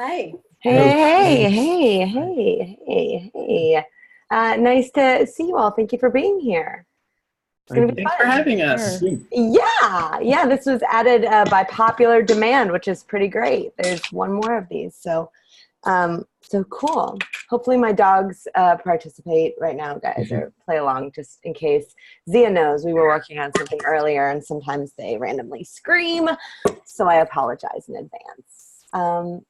Hi. Hey. Nice to see you all. Thank you for being here. It's going to be Thanks for fun. having us. Sure. Yeah, this was added by popular demand, which is pretty great. There's one more of these, so cool. Hopefully my dogs participate right now, guys, or play along just in case. Zia knows we were working on something earlier, and sometimes they randomly scream, so I apologize in advance.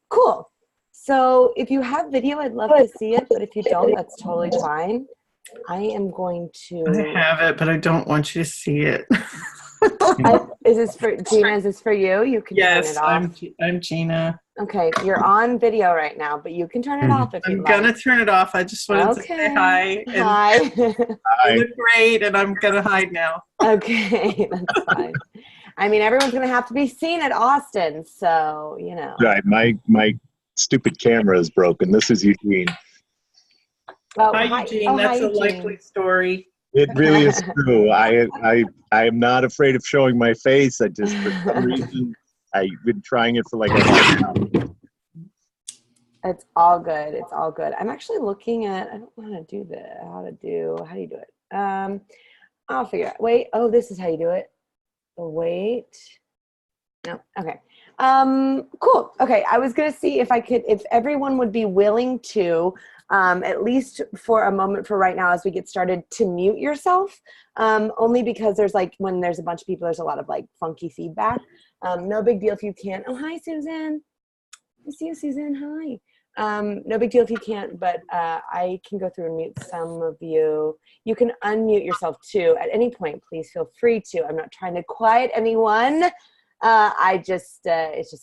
Cool. So if you have video, I'd love to see it, but if you don't, that's totally fine. I am going to... I have it, but I don't want you to see it. Is this for Gina? Is this for you? You can turn it Yes, off. I'm Gina. Okay, you're on video right now, but you can turn it off if you'd I'm like. gonna turn it off. I just wanted to say hi. And Hi. you look great, and I'm gonna hide now. Okay, that's fine. I mean, everyone's gonna have to be seen at Austin, so you know. Right. My stupid camera is broken. This is Eugene. Oh, Hi, Eugene. That's a likely story. It really is true. I am not afraid of showing my face. I just, for some reason, I've been trying it for like a half hour. It's all good. It's all good. I'm actually looking at, I don't know how to do this. How do you do it? I'll figure it out. Wait, oh, this is how you do it. Wait. No, okay. Cool. Okay, I was gonna see if I could, if everyone would be willing to, at least for a moment for right now as we get started, to mute yourself, only because there's like, when there's a bunch of people, there's a lot of like funky feedback. No big deal if you can't. Oh, hi, Susan. I see you, Susan. Hi. No big deal if you can't, but I can go through and mute some of you. You can unmute yourself too. At any point, please feel free to. I'm not trying to quiet anyone. It's just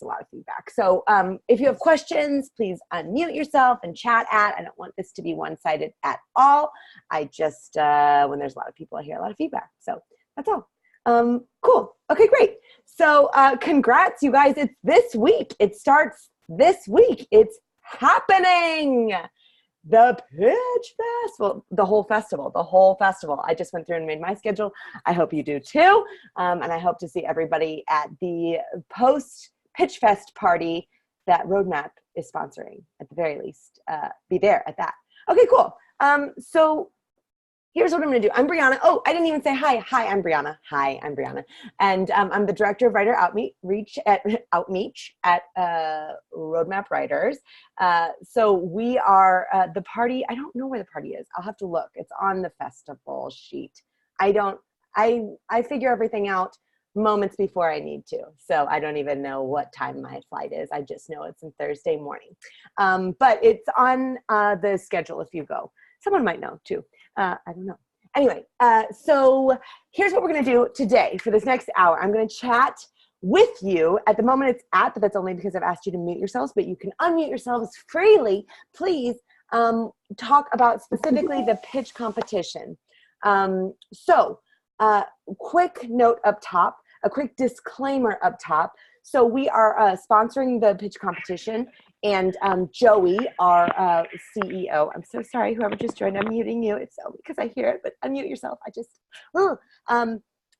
a lot of feedback. So if you have questions, please unmute yourself and chat at. I don't want this to be one-sided at all. I just, when there's a lot of people, I hear a lot of feedback. So that's all. Cool. Okay, great. So congrats, you guys. It's this week. It starts this week. It's happening. The Pitch Festival, the whole festival. I just went through and made my schedule. I hope you do too. And I hope to see everybody at the post Pitch Fest party that Roadmap is sponsoring, at the very least. Be there at that. Okay, cool. So here's what I'm going to do. I'm Briana. Oh, I didn't even say hi. Hi, I'm Briana. Hi, I'm Briana. And I'm the director of writer outreach at Roadmap Writers. So we are the party. I don't know where the party is. I'll have to look. It's on the festival sheet. I figure everything out moments before I need to. So I don't even know what time my flight is. I just know it's on Thursday morning. But it's on the schedule if you go. Someone might know too. I don't know. Anyway, so here's what we're going to do today for this next hour. I'm going to chat with you. At the moment it's at, but that's only because I've asked you to mute yourselves, but you can unmute yourselves freely. Please talk about specifically the pitch competition. Quick note up top, a quick disclaimer up top. So we are sponsoring the pitch competition. And Joey, our CEO, I'm so sorry, whoever just joined, I'm muting you. It's so because I hear it, but unmute yourself.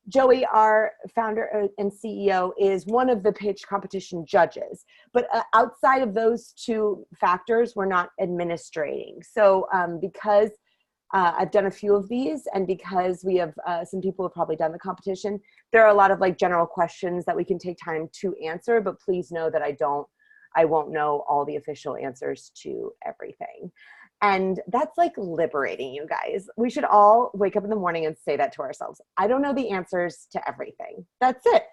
Joey, our founder and CEO, is one of the pitch competition judges. But outside of those two factors, we're not administrating. So because I've done a few of these, and because we have some people who have probably done the competition, there are a lot of like general questions that we can take time to answer, but please know that I won't know all the official answers to everything. And that's like liberating, you guys. We should all wake up in the morning and say that to ourselves. I don't know the answers to everything. That's it.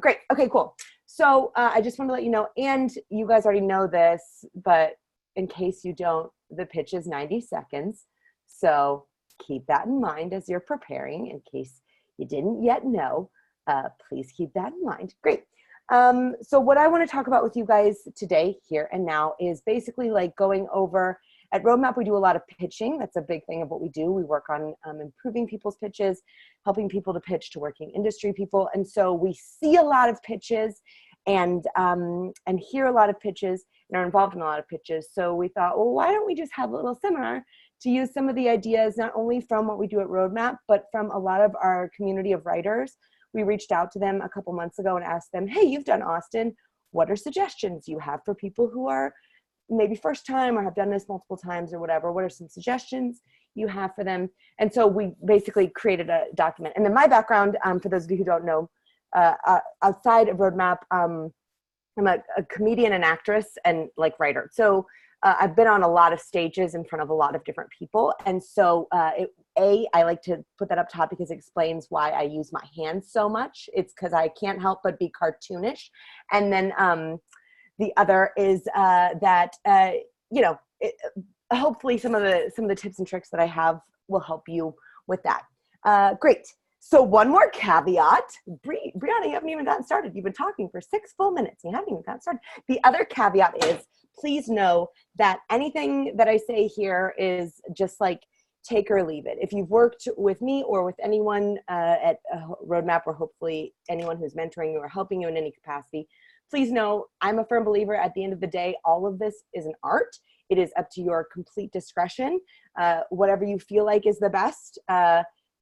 Great. Okay, cool. So I just want to let you know, and you guys already know this, but in case you don't, the pitch is 90 seconds. So keep that in mind as you're preparing. In case you didn't yet know, please keep that in mind. Great. So what I want to talk about with you guys today, here and now, is basically like going over, at Roadmap, we do a lot of pitching. That's a big thing of what we do. We work on improving people's pitches, helping people to pitch to working industry people. And so we see a lot of pitches and hear a lot of pitches and are involved in a lot of pitches. So we thought, well, why don't we just have a little seminar to use some of the ideas, not only from what we do at Roadmap, but from a lot of our community of writers. We reached out to them a couple months ago and asked them, hey, you've done Austin. What are suggestions you have for people who are maybe first time or have done this multiple times or whatever, what are some suggestions you have for them? And so we basically created a document. And then my background, for those of you who don't know, outside of Roadmap, I'm a comedian and actress and like writer. So I've been on a lot of stages in front of a lot of different people. And so I like to put that up top because it explains why I use my hands so much. It's because I can't help but be cartoonish. And then the other is that, hopefully some of the tips and tricks that I have will help you with that. Great. So one more caveat. Briana, you haven't even gotten started. You've been talking for 6 full minutes. You haven't even gotten started. The other caveat is, please know that anything that I say here is just like take or leave it. If you've worked with me or with anyone at Roadmap, or hopefully anyone who's mentoring you or helping you in any capacity, please know I'm a firm believer at the end of the day, all of this is an art. It is up to your complete discretion. Whatever you feel like is the best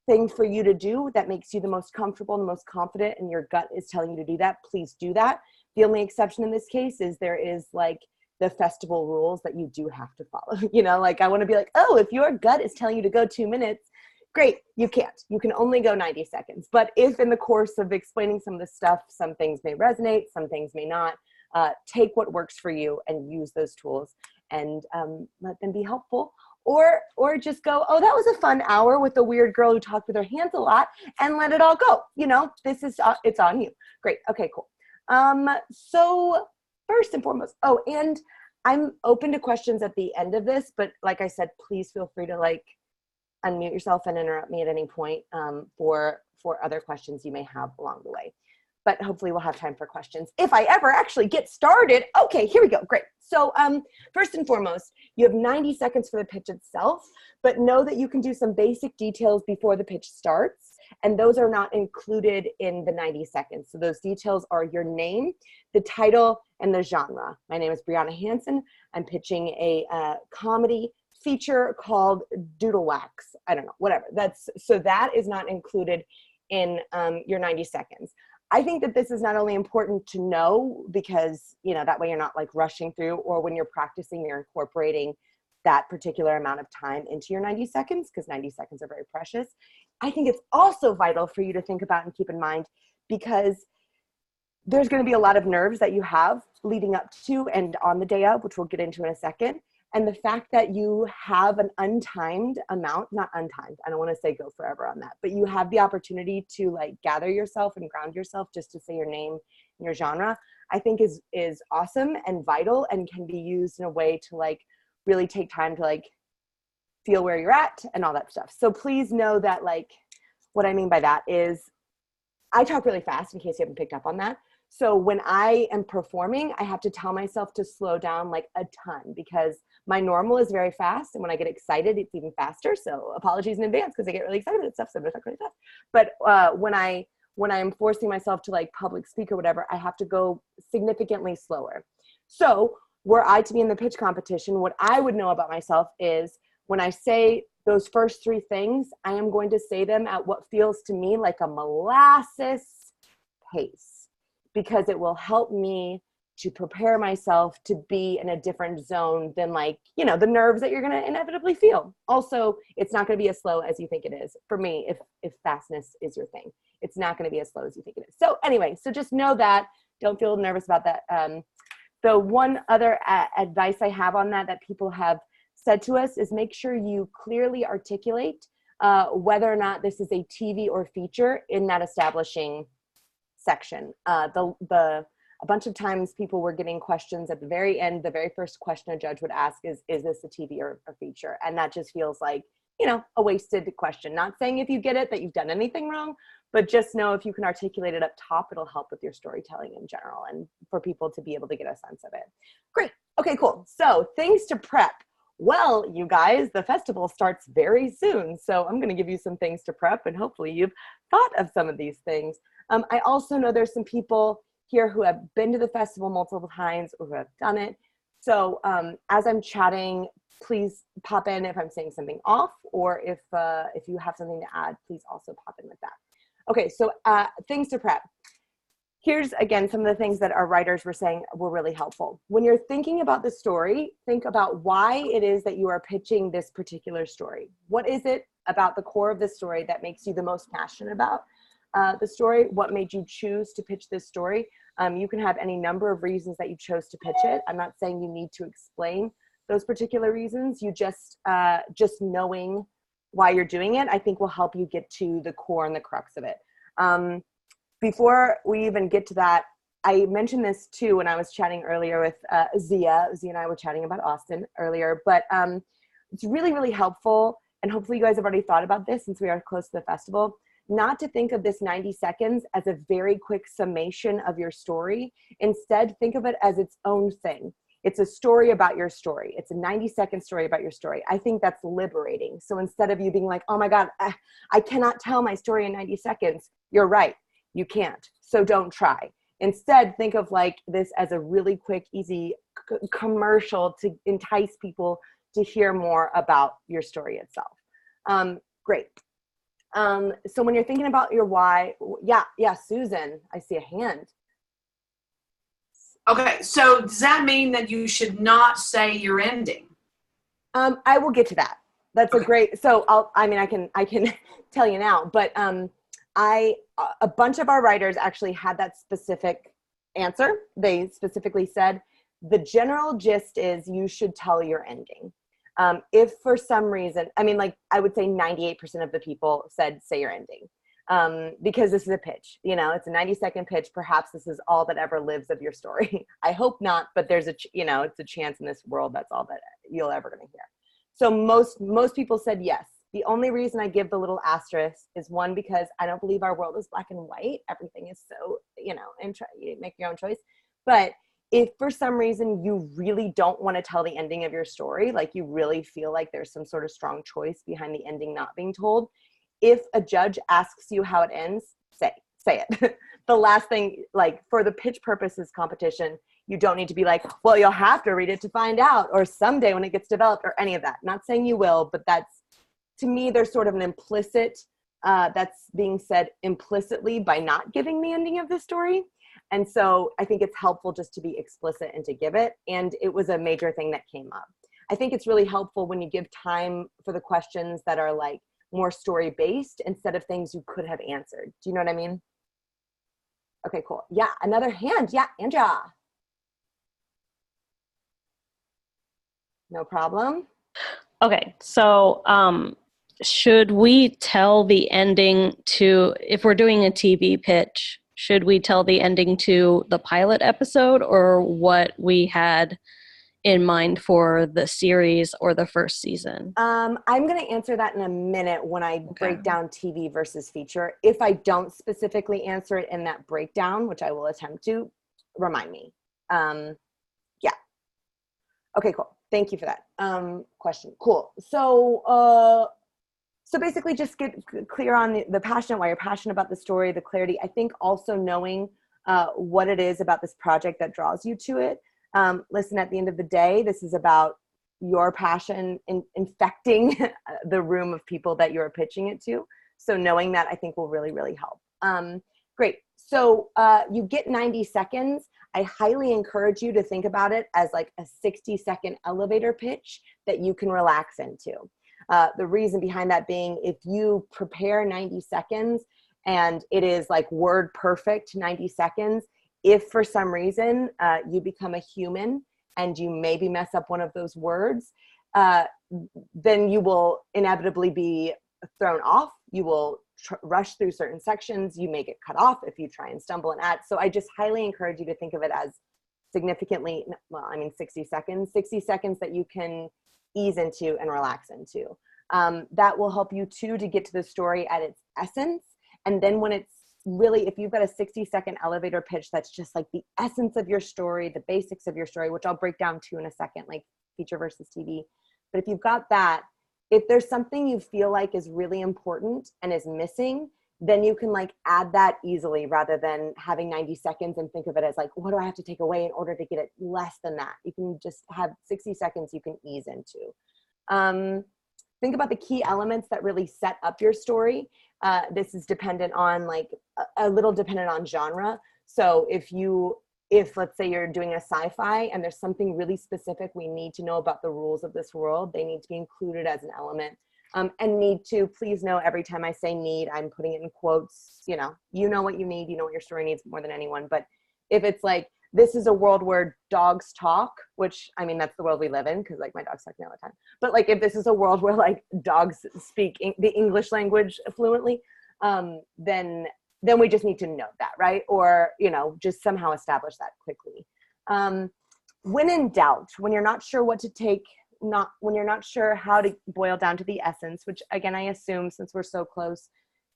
thing for you to do that makes you the most comfortable and the most confident, and your gut is telling you to do that, please do that. The only exception in this case is there is like the festival rules that you do have to follow. Like I want to be like, oh, if your gut is telling you to go 2 minutes, great, you can't. You can only go 90 seconds. But if in the course of explaining some of this stuff, some things may resonate, some things may not, take what works for you and use those tools and let them be helpful. Or just go, oh, that was a fun hour with a weird girl who talked with her hands a lot, and let it all go. This is, it's on you. Great. Okay, cool. So first and foremost, and I'm open to questions at the end of this, but like I said, please feel free to like unmute yourself and interrupt me at any point for other questions you may have along the way. But hopefully we'll have time for questions if I ever actually get started. Okay, here we go. Great. So first and foremost, you have 90 seconds for the pitch itself, but know that you can do some basic details before the pitch starts, and those are not included in the 90 seconds. So those details are your name, the title, and the genre. My name is Briana Hansen. I'm pitching a comedy feature called Doodle Wax. I don't know, whatever. So that is not included in your 90 seconds. I think that this is not only important to know because, that way you're not like rushing through, or when you're practicing, you're incorporating that particular amount of time into your 90 seconds because 90 seconds are very precious. I think it's also vital for you to think about and keep in mind because there's going to be a lot of nerves that you have leading up to and on the day of, which we'll get into in a second. And the fact that you have an untimed amount, not untimed, I don't want to say go forever on that, but you have the opportunity to like gather yourself and ground yourself just to say your name and your genre, I think is awesome and vital and can be used in a way to like really take time to like feel where you're at and all that stuff. So please know that like what I mean by that is I talk really fast in case you haven't picked up on that. So when I am performing, I have to tell myself to slow down like a ton because my normal is very fast. And when I get excited, it's even faster. So apologies in advance because I get really excited about stuff. So I'm going to talk really fast. But when I am forcing myself to like public speak or whatever, I have to go significantly slower. So were I to be in the pitch competition, what I would know about myself is when I say those first 3 things, I am going to say them at what feels to me like a molasses pace, because it will help me to prepare myself to be in a different zone than like, the nerves that you're going to inevitably feel. Also, it's not going to be as slow as you think it is. For me, if fastness is your thing, it's not going to be as slow as you think it is. So anyway, so just know that. Don't feel nervous about that. The one other advice I have on that people have said to us is make sure you clearly articulate whether or not this is a TV or feature in that establishing section. A bunch of times people were getting questions at the very end. The very first question a judge would ask is this a TV or a feature? And that just feels like, a wasted question. Not saying if you get it that you've done anything wrong, but just know if you can articulate it up top, it'll help with your storytelling in general and for people to be able to get a sense of it. Great. Okay, cool. So things to prep. Well, you guys, the festival starts very soon. So I'm going to give you some things to prep and hopefully you've thought of some of these things. I also know there's some people here who have been to the festival multiple times or who have done it. So as I'm chatting, please pop in if I'm saying something off, or if you have something to add, please also pop in with that. Okay, so things to prep. here's, again, some of the things that our writers were saying were really helpful. When you're thinking about the story, think about why it is that you are pitching this particular story. What is it about the core of the story that makes you the most passionate about the story? What made you choose to pitch this story? You can have any number of reasons that you chose to pitch it. I'm not saying you need to explain those particular reasons. You just knowing why you're doing it, I think will help you get to the core and the crux of it. Before we even get to that, I mentioned this too when I was chatting earlier with Zia. Zia and I were chatting about Austin earlier, but it's really, really helpful. And hopefully you guys have already thought about this since we are close to the festival, not to think of this 90 seconds as a very quick summation of your story. Instead, think of it as its own thing. It's a story about your story. It's a 90-second story about your story. I think that's liberating. So instead of you being like, oh my God, I cannot tell my story in 90 seconds, you're right. You can't. So don't try. Instead, think of like this as a really quick, easy commercial to entice people to hear more about your story itself. Great. So when you're thinking about your why, yeah, Susan, I see a hand. Okay, so does that mean that you should not say your ending? I will get to that. That's okay. A great, so I can tell you now, but a bunch of our writers actually had that specific answer. They specifically said, the general gist is you should tell your ending. If for some reason, I would say 98% of the people said, say your ending. Because this is a pitch, it's a 90-second pitch. Perhaps this is all that ever lives of your story. I hope not, but there's it's a chance in this world that's all that you'll ever gonna hear. So most people said yes. The only reason I give the little asterisk is one, because I don't believe our world is black and white. Everything is so, you make your own choice. But if for some reason you really don't want to tell the ending of your story, like you really feel like there's some sort of strong choice behind the ending not being told, if a judge asks you how it ends, say it. The last thing, like for the pitch purposes competition, you don't need to be like, well, you'll have to read it to find out, or someday when it gets developed, or any of that. Not saying you will, but that's, to me, there's sort of an implicit, that's being said implicitly by not giving the ending of the story. And so I think it's helpful just to be explicit and to give it. And it was a major thing that came up. I think it's really helpful when you give time for the questions that are like more story-based instead of things you could have answered. Do you know what I mean? Okay, cool. Yeah, another hand. Yeah, Andrea. No problem. Okay, so should we tell the ending to, if we're doing a TV pitch, should we tell the ending to the pilot episode or what we had in mind for the series or the first season? I'm going to answer that in a minute when I break down TV versus feature. If I don't specifically answer it in that breakdown, which I will attempt to, remind me. Yeah. Okay, cool. Thank you for that question. Cool. So basically just get clear on the passion, why you're passionate about the story, the clarity. I think also knowing what it is about this project that draws you to it. Listen, at the end of the day, this is about your passion infecting the room of people that you're pitching it to. So knowing that, I think will really, really help. Great. So you get 90 seconds. I highly encourage you to think about it as like a 60-second elevator pitch that you can relax into. The reason behind that being, if you prepare 90 seconds and it is like word perfect 90 seconds, if for some reason you become a human and you maybe mess up one of those words, then you will inevitably be thrown off. You will rush through certain sections. You may get cut off if you try and stumble and add. So I just highly encourage you to think of it as significantly, 60 seconds that you can ease into and relax into. That will help you too to get to the story at its essence. And then when it's really, if you've got a 60-second elevator pitch that's just like the essence of your story, the basics of your story, which I'll break down too in a second, like feature versus TV. But if you've got that, if there's something you feel like is really important and is missing, then you can like add that easily rather than having 90 seconds and think of it as like, what do I have to take away in order to get it less than that? You can just have 60 seconds you can ease into. Think about the key elements that really set up your story. This is dependent on like a little dependent on genre. So if let's say you're doing a sci-fi and there's something really specific we need to know about the rules of this world, they need to be included as an element. And need to, please know every time I say need, I'm putting it in quotes, you know what you need, you know what your story needs more than anyone. But if it's like, this is a world where dogs talk, which, I mean, that's the world we live in, because like my dogs talk all the time. But like, if this is a world where like dogs speak the English language fluently, then we just need to know that, right? Or, just somehow establish that quickly. When in doubt, when you're not sure what to take, when you're not sure how to boil down to the essence, which again, I assume since we're so close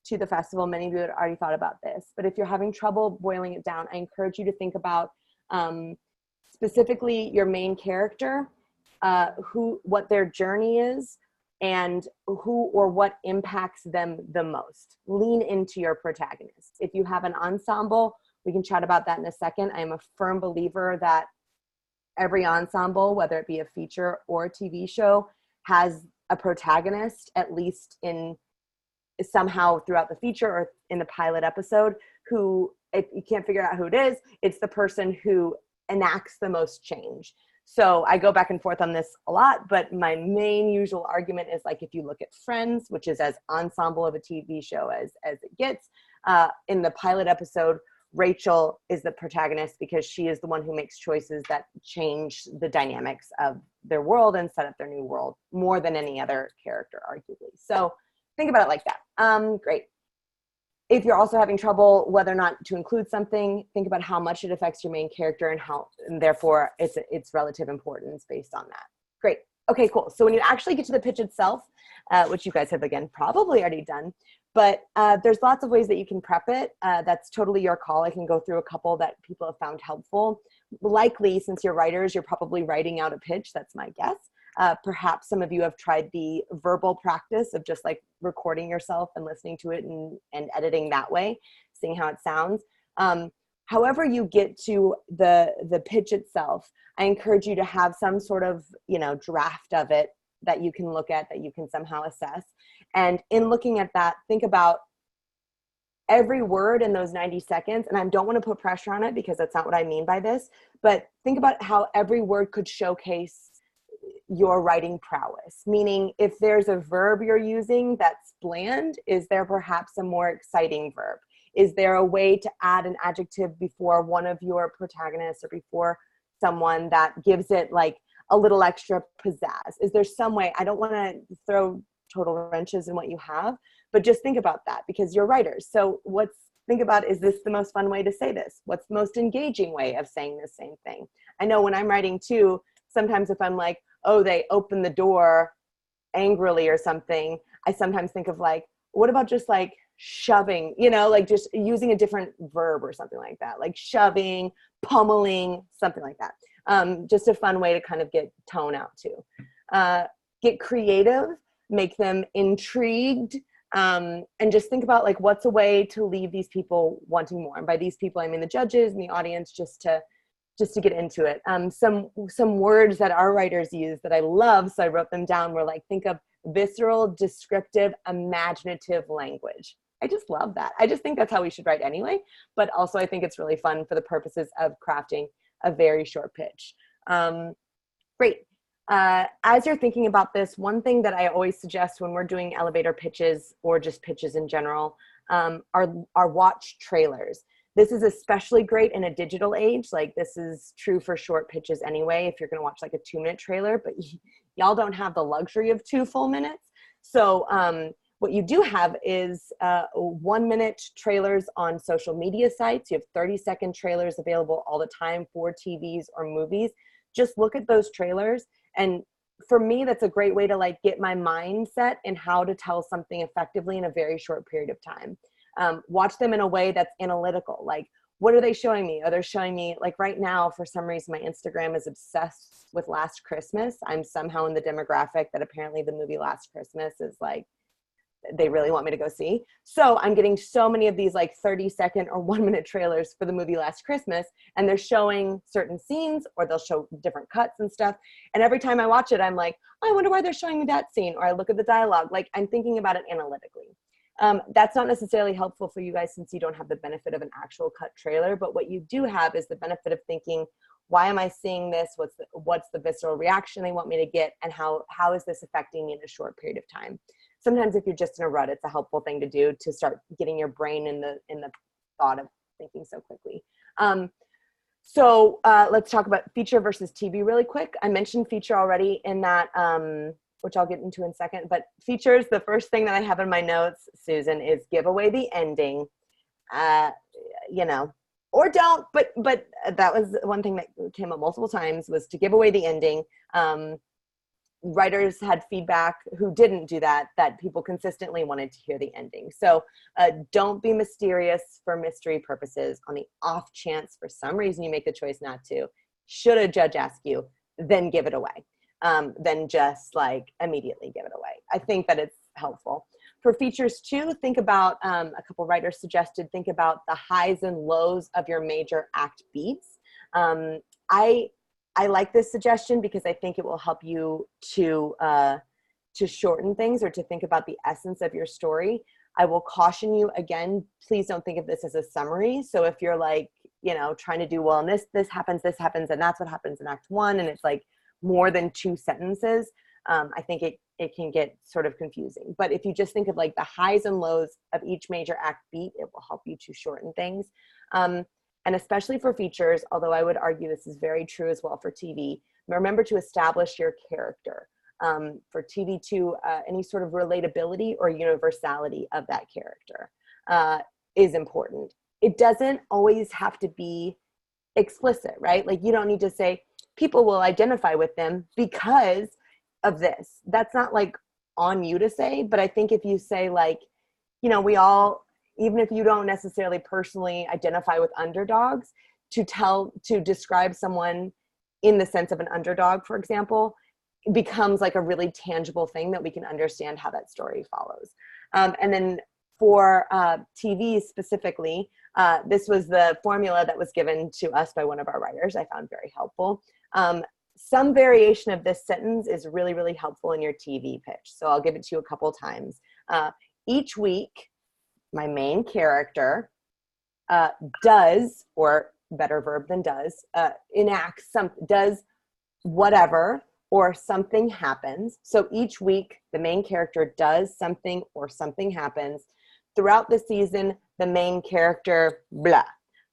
to the festival, many of you had already thought about this. But if you're having trouble boiling it down, I encourage you to think about specifically your main character, what their journey is, and who or what impacts them the most. Lean into your protagonist. If you have an ensemble, we can chat about that in a second. I am a firm believer that every ensemble, whether it be a feature or a TV show, has a protagonist, at least in somehow throughout the feature or in the pilot episode, who, if you can't figure out who it is, it's the person who enacts the most change. So I go back and forth on this a lot, but my main usual argument is like, if you look at Friends, which is as ensemble of a TV show as it gets, in the pilot episode, Rachel is the protagonist because she is the one who makes choices that change the dynamics of their world and set up their new world more than any other character, arguably. So think about it like that. Great. If you're also having trouble whether or not to include something, think about how much it affects your main character and therefore its relative importance based on that. Great. Okay, cool. So when you actually get to the pitch itself, which you guys have, again, probably already done, but there's lots of ways that you can prep it. That's totally your call. I can go through a couple that people have found helpful. Likely, since you're writers, you're probably writing out a pitch. That's my guess. Perhaps some of you have tried the verbal practice of just like recording yourself and listening to it and editing that way, seeing how it sounds. However you get to the pitch itself, I encourage you to have some sort of, draft of it that you can look at, that you can somehow assess. And in looking at that, think about every word in those 90 seconds. And I don't want to put pressure on it because that's not what I mean by this, but think about how every word could showcase your writing prowess. Meaning, if there's a verb you're using that's bland, is there perhaps a more exciting verb? Is there a way to add an adjective before one of your protagonists or before someone that gives it like a little extra pizzazz? Is there some way? I don't want to throw total wrenches in what you have, but just think about that because you're writers. So think about, is this the most fun way to say this? What's the most engaging way of saying the same thing? I know when I'm writing too, sometimes if I'm like, oh, they open the door angrily or something, I sometimes think of like, what about just like shoving, like just using a different verb or something like that, like shoving, pummeling, something like that. Just a fun way to kind of get tone out too. Get creative, make them intrigued, and just think about like, what's a way to leave these people wanting more? And by these people, I mean the judges and the audience, just to get into it. Some words that our writers use that I love, so I wrote them down, were like, think of visceral, descriptive, imaginative language. I just love that. I just think that's how we should write anyway, but also I think it's really fun for the purposes of crafting a very short pitch. Great. As you're thinking about this, one thing that I always suggest when we're doing elevator pitches or just pitches in general are watch trailers. This is especially great in a digital age. Like, this is true for short pitches anyway, if you're going to watch like a 2-minute trailer, but y'all don't have the luxury of 2 full minutes. So what you do have is 1-minute trailers on social media sites. You have 30-second trailers available all the time for TVs or movies. Just look at those trailers. And for me, that's a great way to like get my mindset in how to tell something effectively in a very short period of time. Watch them in a way that's analytical. Like, what are they showing me? Are they showing me, like right now, for some reason, my Instagram is obsessed with Last Christmas. I'm somehow in the demographic that apparently the movie Last Christmas is like, they really want me to go see. So I'm getting so many of these like 30-second or 1-minute trailers for the movie Last Christmas, and they're showing certain scenes or they'll show different cuts and stuff. And every time I watch it, I'm like, I wonder why they're showing me that scene. Or I look at the dialogue, like I'm thinking about it analytically. That's not necessarily helpful for you guys since you don't have the benefit of an actual cut trailer, but what you do have is the benefit of thinking, why am I seeing this? What's the visceral reaction they want me to get? And how is this affecting me in a short period of time? Sometimes if you're just in a rut, it's a helpful thing to do to start getting your brain in the thought of thinking so quickly. So let's talk about feature versus TV really quick. I mentioned feature already in that, which I'll get into in a second, but features, the first thing that I have in my notes, Susan, is give away the ending, or don't, but that was one thing that came up multiple times, was to give away the ending. Writers had feedback who didn't do that people consistently wanted to hear the ending. So don't be mysterious for mystery purposes. On the off chance for some reason you make the choice not to, should a judge ask you, then give it away. Then just like immediately give it away. I think that it's helpful. For features too, think about, a couple writers suggested, think about the highs and lows of your major act beats. I like this suggestion because I think it will help you to shorten things or to think about the essence of your story. I will caution you again, please don't think of this as a summary. So if you're like, trying to do, well, and this happens, and that's what happens in act 1, and it's like more than 2 sentences, I think it can get sort of confusing. But if you just think of like the highs and lows of each major act beat, it will help you to shorten things. And especially for features, although I would argue this is very true as well for TV, remember to establish your character. For TV too, any sort of relatability or universality of that character is important. It doesn't always have to be explicit, right? Like you don't need to say, people will identify with them because of this. That's not like on you to say, but I think if you say like, we all, even if you don't necessarily personally identify with underdogs, to describe someone in the sense of an underdog, for example, becomes like a really tangible thing that we can understand how that story follows. And then for TV specifically, this was the formula that was given to us by one of our writers. I found very helpful. Some variation of this sentence is really, really helpful in your TV pitch. So I'll give it to you a couple times. Each week, my main character does, or better verb than does, enacts does whatever, or something happens. So each week, the main character does something or something happens. Throughout the season, the main character blah.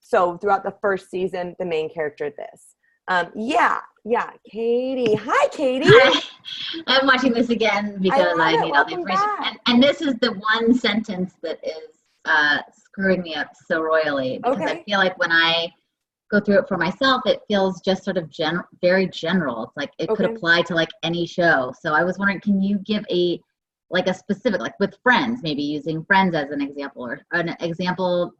So throughout the first season, the main character this. Yeah, Katie. Hi, Katie. Hi. I'm watching this again because I need all the information. And this is the one sentence that is screwing me up so royally, because I feel like when I go through it for myself, it feels just sort of very general. It's like it could apply to like any show. So I was wondering, can you give a specific, like with Friends, maybe using Friends as an example, or an example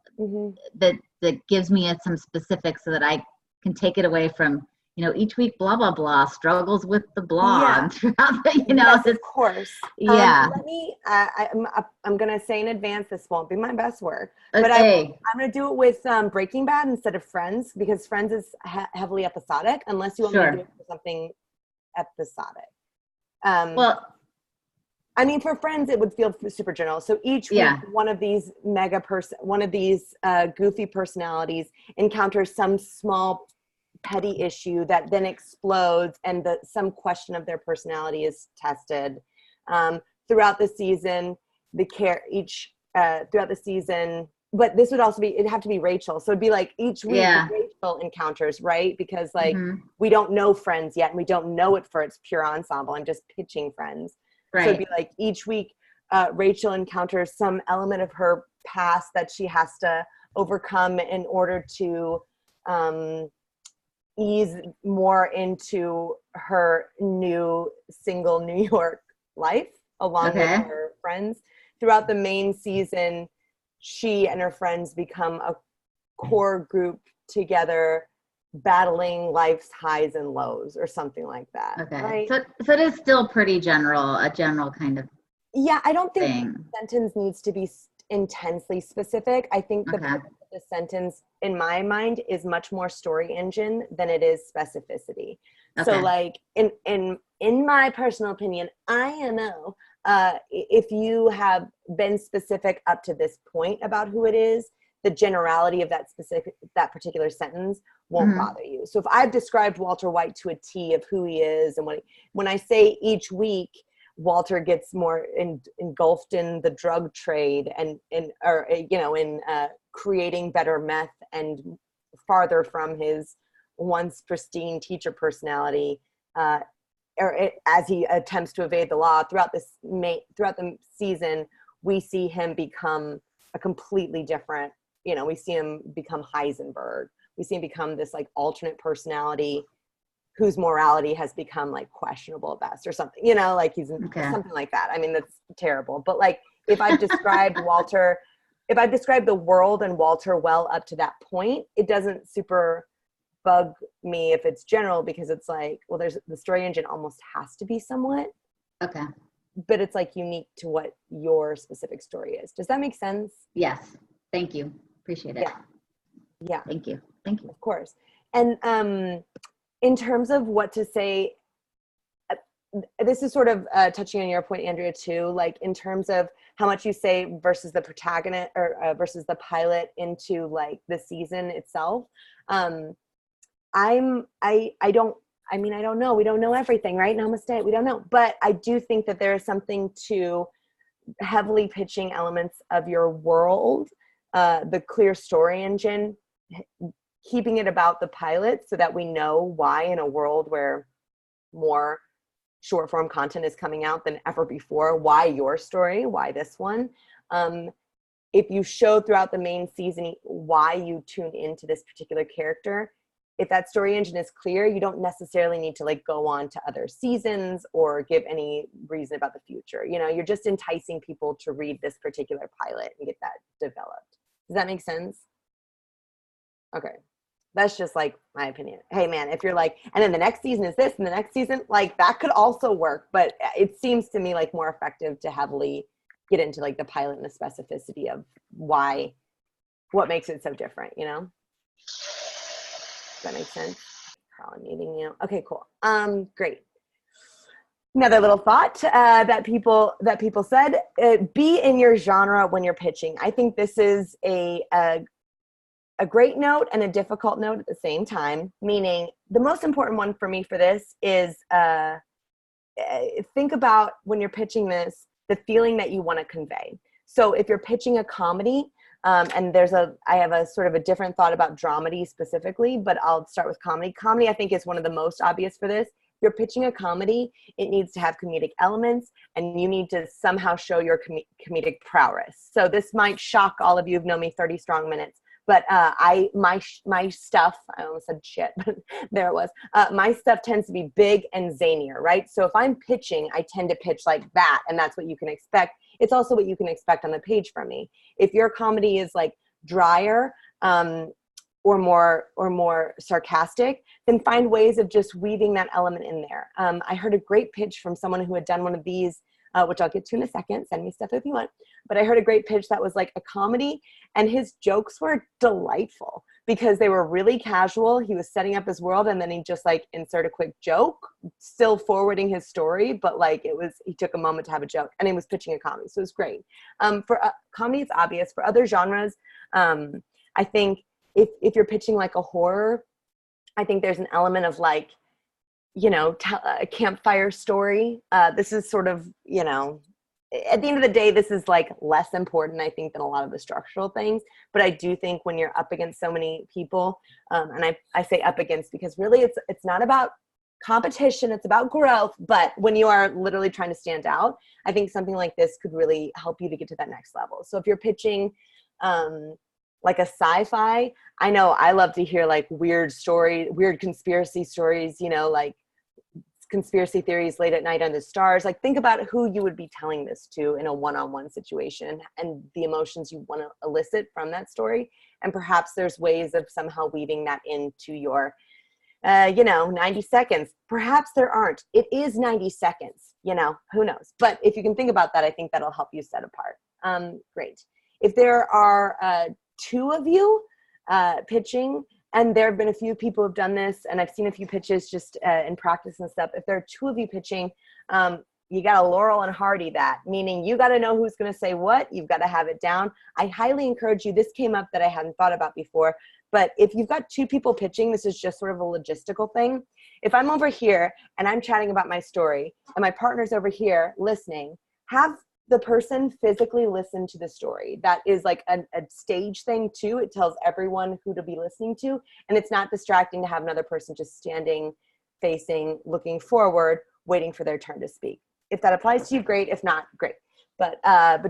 that gives me some specifics so that I can take it away from, each week, blah, blah, blah, struggles with the blog throughout the, Yes, of course. Yeah. Let me, I'm going to say in advance, this won't be my best work, but Okay. I'm going to do it with Breaking Bad instead of Friends, because Friends is heavily episodic, unless you want me to do it for something episodic. Well, I mean, for Friends, it would feel super general. So each week, one of these goofy personalities encounters some small petty issue that then explodes, and some question of their personality is tested. Throughout the season, throughout the season, but this would also be, it'd have to be Rachel. So it'd be like each week Rachel encounters, right? Because like we don't know Friends yet, and we don't know it for its pure ensemble. I'm just pitching Friends. Right. So it'd be like each week, Rachel encounters some element of her past that she has to overcome in order to ease more into her new single New York life along with her friends. Throughout the main season, she and her friends become a core group together, battling life's highs and lows or something like that. Okay. Right? So it is still pretty general, a general kind of I don't think thing. the sentence needs to be intensely specific. I think the purpose of the sentence, in my mind, is much more story engine than it is specificity. So like in my personal opinion, IMO, if you have been specific up to this point about who it is, the generality of that particular sentence won't bother you. So if I've described Walter White to a T of who he is, and when I say each week Walter gets more engulfed in the drug trade and in creating better meth and farther from his once pristine teacher personality, as he attempts to evade the law throughout the season, we see him become a completely different. We see him become Heisenberg. We see him become this like alternate personality whose morality has become like questionable at best or something, like he's something like that. I mean, that's terrible. But like, if I've described the world and Walter well up to that point, it doesn't super bug me if it's general, because it's like, well, there's the story engine almost has to be somewhat. Okay. But it's like unique to what your specific story is. Does that make sense? Yes. Thank you. Appreciate it. Yeah. Thank you. Of course. And in terms of what to say, this is sort of touching on your point, Andrea, too, like in terms of how much you say versus the protagonist or versus the pilot into like the season itself. I don't know. We don't know everything, right? Namaste. We don't know. But I do think that there is something to heavily pitching elements of your world, the clear story engine, keeping it about the pilot so that we know why, in a world where more short form content is coming out than ever before, why your story, why this one. If you show throughout the main season why you tune into this particular character, if that story engine is clear, you don't necessarily need to like go on to other seasons or give any reason about the future. You're just enticing people to read this particular pilot and get that developed. Does that make sense? Okay. That's just like my opinion. Hey man, if you're like, and then the next season is this and the next season, like that could also work, but it seems to me like more effective to heavily get into like the pilot and the specificity of what makes it so different, Does that make sense? Carl, I'm meeting you. Okay, cool. Great. Another little thought that people said, be in your genre when you're pitching. I think this is a great note and a difficult note at the same time, meaning the most important one for me for this is think about when you're pitching this, the feeling that you want to convey. So if you're pitching a comedy, and I have a sort of a different thought about dramedy specifically, but I'll start with comedy. Comedy, I think, is one of the most obvious for this. If you're pitching a comedy, it needs to have comedic elements, and you need to somehow show your comedic prowess. So this might shock all of you who've known me 30 strong minutes. But my stuff, I almost said shit, but there it was. My stuff tends to be big and zanier, right? So if I'm pitching, I tend to pitch like that, and that's what you can expect. It's also what you can expect on the page from me. If your comedy is like drier or more sarcastic, then find ways of just weaving that element in there. I heard a great pitch from someone who had done one of these, which I'll get to in a second. Send me stuff if you want. But I heard a great pitch that was like a comedy, and his jokes were delightful because they were really casual. He was setting up his world, and then he just like insert a quick joke, still forwarding his story, but like he took a moment to have a joke, and he was pitching a comedy. So it was great. For comedy, it's obvious. For other genres, I think if you're pitching like a horror, I think there's an element of like, a campfire story. This is sort of, at the end of the day, this is like less important, I think, than a lot of the structural things. But I do think when you're up against so many people, and I say up against because really it's not about competition, it's about growth. But when you are literally trying to stand out, I think something like this could really help you to get to that next level. So if you're pitching like a sci-fi, I know I love to hear like weird conspiracy stories, like conspiracy theories late at night under the stars. Like think about who you would be telling this to in a one-on-one situation and the emotions you want to elicit from that story. And perhaps there's ways of somehow weaving that into your 90 seconds. Perhaps there aren't. It is 90 seconds, who knows? But if you can think about that, I think that'll help you set apart. Great. If there are two of you pitching, and there have been a few people who've done this, and I've seen a few pitches just in practice and stuff. If there are two of you pitching, you got to Laurel and Hardy that, meaning you got to know who's going to say what. You've got to have it down. I highly encourage you. This came up that I hadn't thought about before, but if you've got two people pitching, this is just sort of a logistical thing. If I'm over here and I'm chatting about my story and my partner's over here listening, have the person physically listen to the story. That is like a stage thing too. It tells everyone who to be listening to, and it's not distracting to have another person just standing, facing, looking forward, waiting for their turn to speak. If that applies to you, great. If not, great. But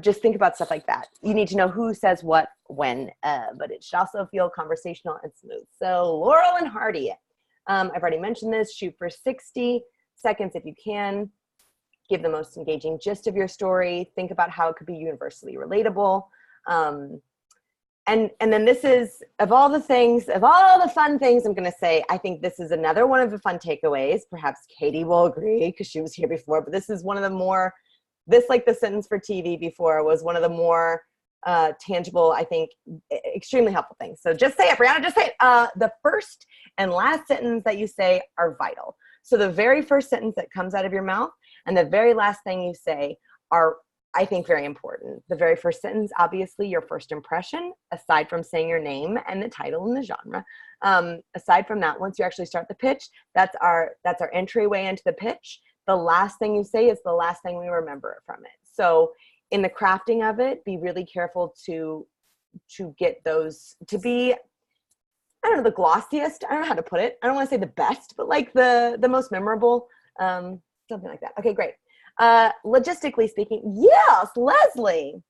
just think about stuff like that. You need to know who says what, when, but it should also feel conversational and smooth. So Laurel and Hardy. I've already mentioned this. Shoot for 60 seconds if you can. Give the most engaging gist of your story. Think about how it could be universally relatable. And then this is, of all the fun things I'm going to say, I think this is another one of the fun takeaways. Perhaps Katie will agree because she was here before, but this is one of the more, like the sentence for TV before was one of the more tangible, I think, extremely helpful things. So just say it, Briana, just say it. The first and last sentence that you say are vital. So the very first sentence that comes out of your mouth and the very last thing you say are, I think, very important. The very first sentence, obviously, your first impression, aside from saying your name and the title and the genre. Aside from that, once you actually start the pitch, that's our entryway into the pitch. The last thing you say is the last thing we remember from it. So in the crafting of it, be really careful to get those to be, I don't know, the glossiest. I don't know how to put it. I don't want to say the best, but like the most memorable, something like that. Okay, great. Logistically speaking, yes, Leslie.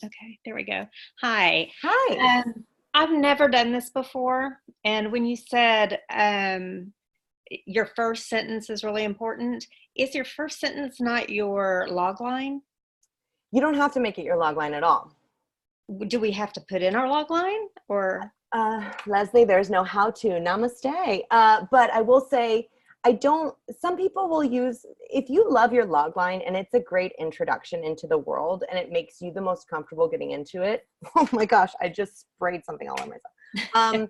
Okay, there we go. Hi. Hi. I've never done this before. And when you said your first sentence is really important, is your first sentence not your log line? You don't have to make it your log line at all. Do we have to put in our log line or? Leslie, there's no how to. Namaste. But I will say, some people will use, if you love your log line and it's a great introduction into the world and it makes you the most comfortable getting into it. Oh my gosh, I just sprayed something all over myself.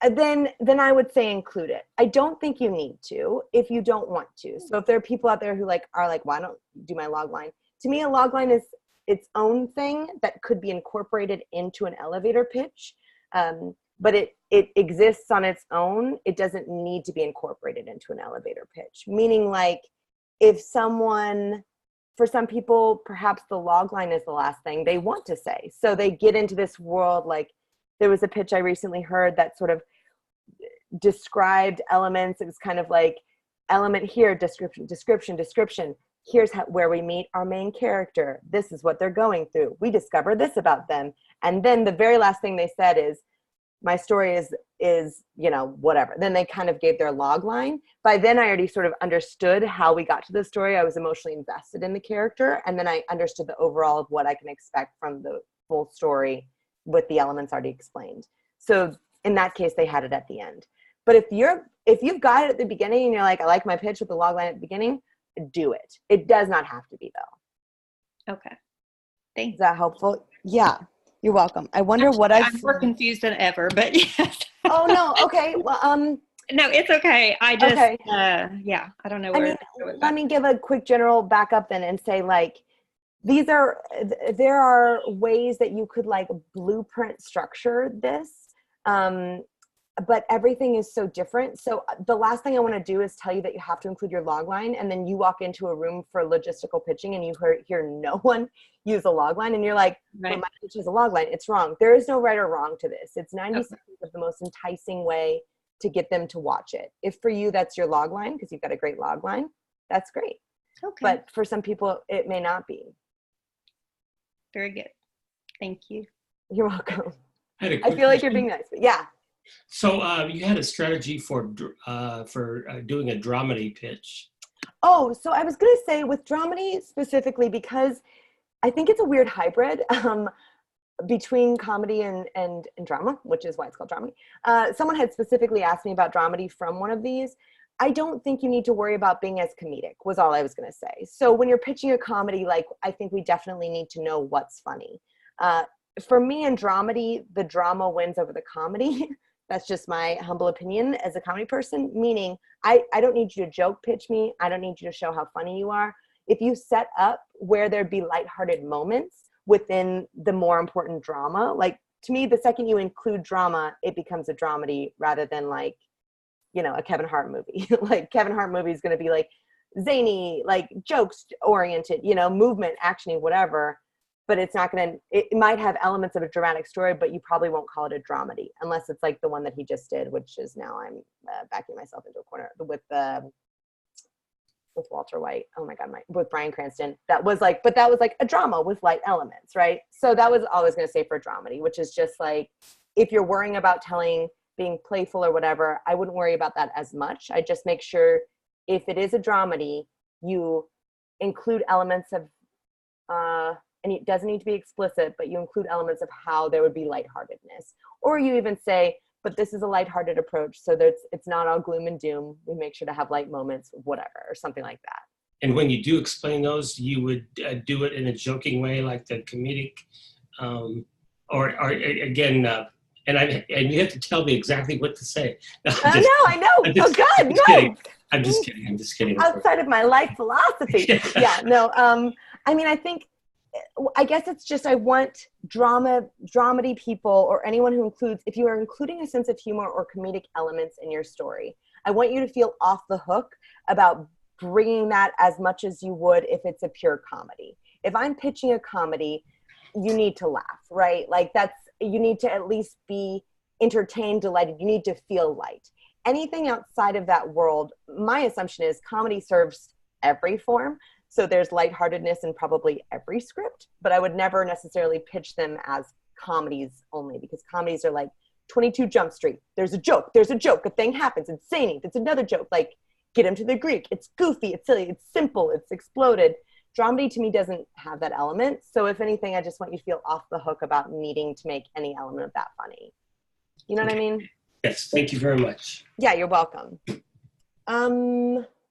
Then I would say include it. I don't think you need to if you don't want to. So if there are people out there who are like, why don't you do my log line? To me, a log line is its own thing that could be incorporated into an elevator pitch. But it exists on its own. It doesn't need to be incorporated into an elevator pitch. Meaning, like, if for some people, perhaps the log line is the last thing they want to say. So they get into this world, like there was a pitch I recently heard that sort of described elements. It was kind of like element here, description. Here's where we meet our main character. This is what they're going through. We discover this about them. And then the very last thing they said is, my story is, whatever. Then they kind of gave their log line. By then I already sort of understood how we got to the story. I was emotionally invested in the character. And then I understood the overall of what I can expect from the full story with the elements already explained. So in that case, they had it at the end. But if you've got it at the beginning and you're like, I like my pitch with the log line at the beginning, do it. It does not have to be though. Okay. Thanks. Is that helpful? Yeah. You're welcome. I wonder what I'm more confused than ever, but yes. Oh no. Okay. Well, no, it's okay. I just, okay. Yeah, I don't know where. Let me give a quick general backup then and say, like, there are ways that you could like blueprint structure this. But everything is so different. So the last thing I want to do is tell you that you have to include your log line, and then you walk into a room for logistical pitching and you hear no one use a log line, and you're like, right. Well, my pitch is a log line. It's wrong. There is no right or wrong to this. It's 90 seconds of the most enticing way to get them to watch it. If for you that's your log line because you've got a great log line, that's great. Okay. But for some people it may not be. Very good. Thank you. You're welcome. I feel like you're being nice, but yeah. So you had a strategy for doing a dramedy pitch. Oh, so I was going to say with dramedy specifically, because I think it's a weird hybrid between comedy and drama, which is why it's called dramedy. Someone had specifically asked me about dramedy from one of these. I don't think you need to worry about being as comedic was all I was going to say. So when you're pitching a comedy, like, I think we definitely need to know what's funny. For me in dramedy, the drama wins over the comedy. That's just my humble opinion as a comedy person, meaning I don't need you to joke pitch me. I don't need you to show how funny you are. If you set up where there'd be lighthearted moments within the more important drama, like to me, the second you include drama, it becomes a dramedy rather than like, you know, a Kevin Hart movie. Like Kevin Hart movie is going to be like zany, like jokes oriented, you know, movement, actiony, whatever. But it's not going to, it might have elements of a dramatic story, but you probably won't call it a dramedy unless it's like the one that he just did, which is now I'm backing myself into a corner with Walter White. Oh my God, with Bryan Cranston. That was like a drama with light elements, right? So that was all I was going to say for a dramedy, which is just like, if you're worrying about being playful or whatever, I wouldn't worry about that as much. I just make sure if it is a dramedy, you include elements of, and it doesn't need to be explicit, but you include elements of how there would be lightheartedness. Or you even say, but this is a lighthearted approach, so that it's not all gloom and doom. We make sure to have light moments, whatever, or something like that. And when you do explain those, you would do it in a joking way, like the comedic, or again, and you have to tell me exactly what to say. I know. Oh God, no. Kidding. I'm just kidding. Outside of my life philosophy. Yeah, no. I mean, I guess it's just, I want dramedy people or anyone who includes, if you are including a sense of humor or comedic elements in your story, I want you to feel off the hook about bringing that as much as you would if it's a pure comedy. If I'm pitching a comedy, you need to laugh, right? Like you need to at least be entertained, delighted. You need to feel light. Anything outside of that world, my assumption is comedy serves every form. So there's lightheartedness in probably every script, but I would never necessarily pitch them as comedies only, because comedies are like 22 Jump Street. There's a joke, a thing happens, it's zany, there's another joke, like Get Him to the Greek. It's goofy, it's silly, it's simple, it's exploded. Dramedy to me doesn't have that element. So if anything, I just want you to feel off the hook about needing to make any element of that funny. You know what I mean? Yes, thank you very much. Yeah, you're welcome.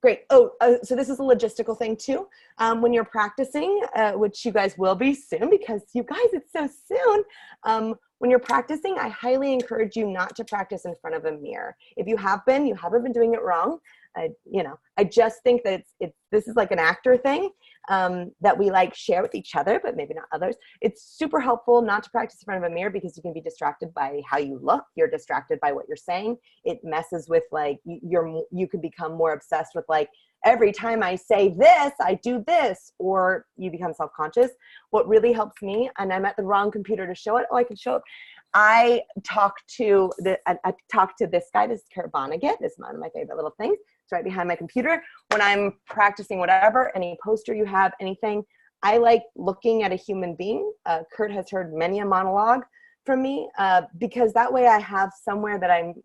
Great. Oh, so this is a logistical thing too. When you're practicing, which you guys will be soon, because you guys, it's so soon. When you're practicing, I highly encourage you not to practice in front of a mirror. If you haven't been doing it wrong. I just think that this is like an actor thing that we like share with each other, but maybe not others. It's super helpful not to practice in front of a mirror because you can be distracted by how you look. You're distracted by what you're saying. It messes with like, you can become more obsessed with like, every time I say this, I do this, or you become self-conscious. What really helps me, and I'm at the wrong computer to show it. Oh, I can show it. I talk to this guy, this is Vonnegut. This is one of my favorite little things. It's right behind my computer. When I'm practicing whatever, any poster you have, anything, I like looking at a human being. Kurt has heard many a monologue from me because that way I have somewhere that I'm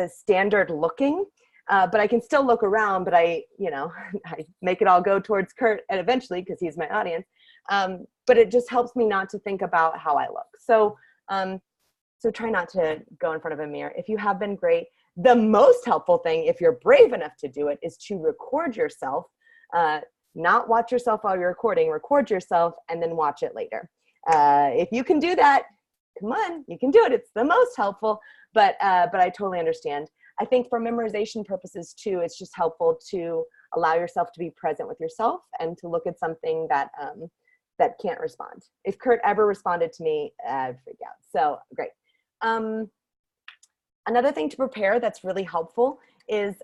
standard looking, but I can still look around, but I make it all go towards Kurt and eventually because he's my audience. But it just helps me not to think about how I look. So try not to go in front of a mirror. If you have been, great. The most helpful thing, if you're brave enough to do it, is to record yourself, not watch yourself while you're recording, record yourself and then watch it later. If you can do that, come on, you can do it. It's the most helpful, but I totally understand. I think for memorization purposes too, it's just helpful to allow yourself to be present with yourself and to look at something that can't respond. If Kurt ever responded to me, I'd freak out. So great. Another thing to prepare that's really helpful is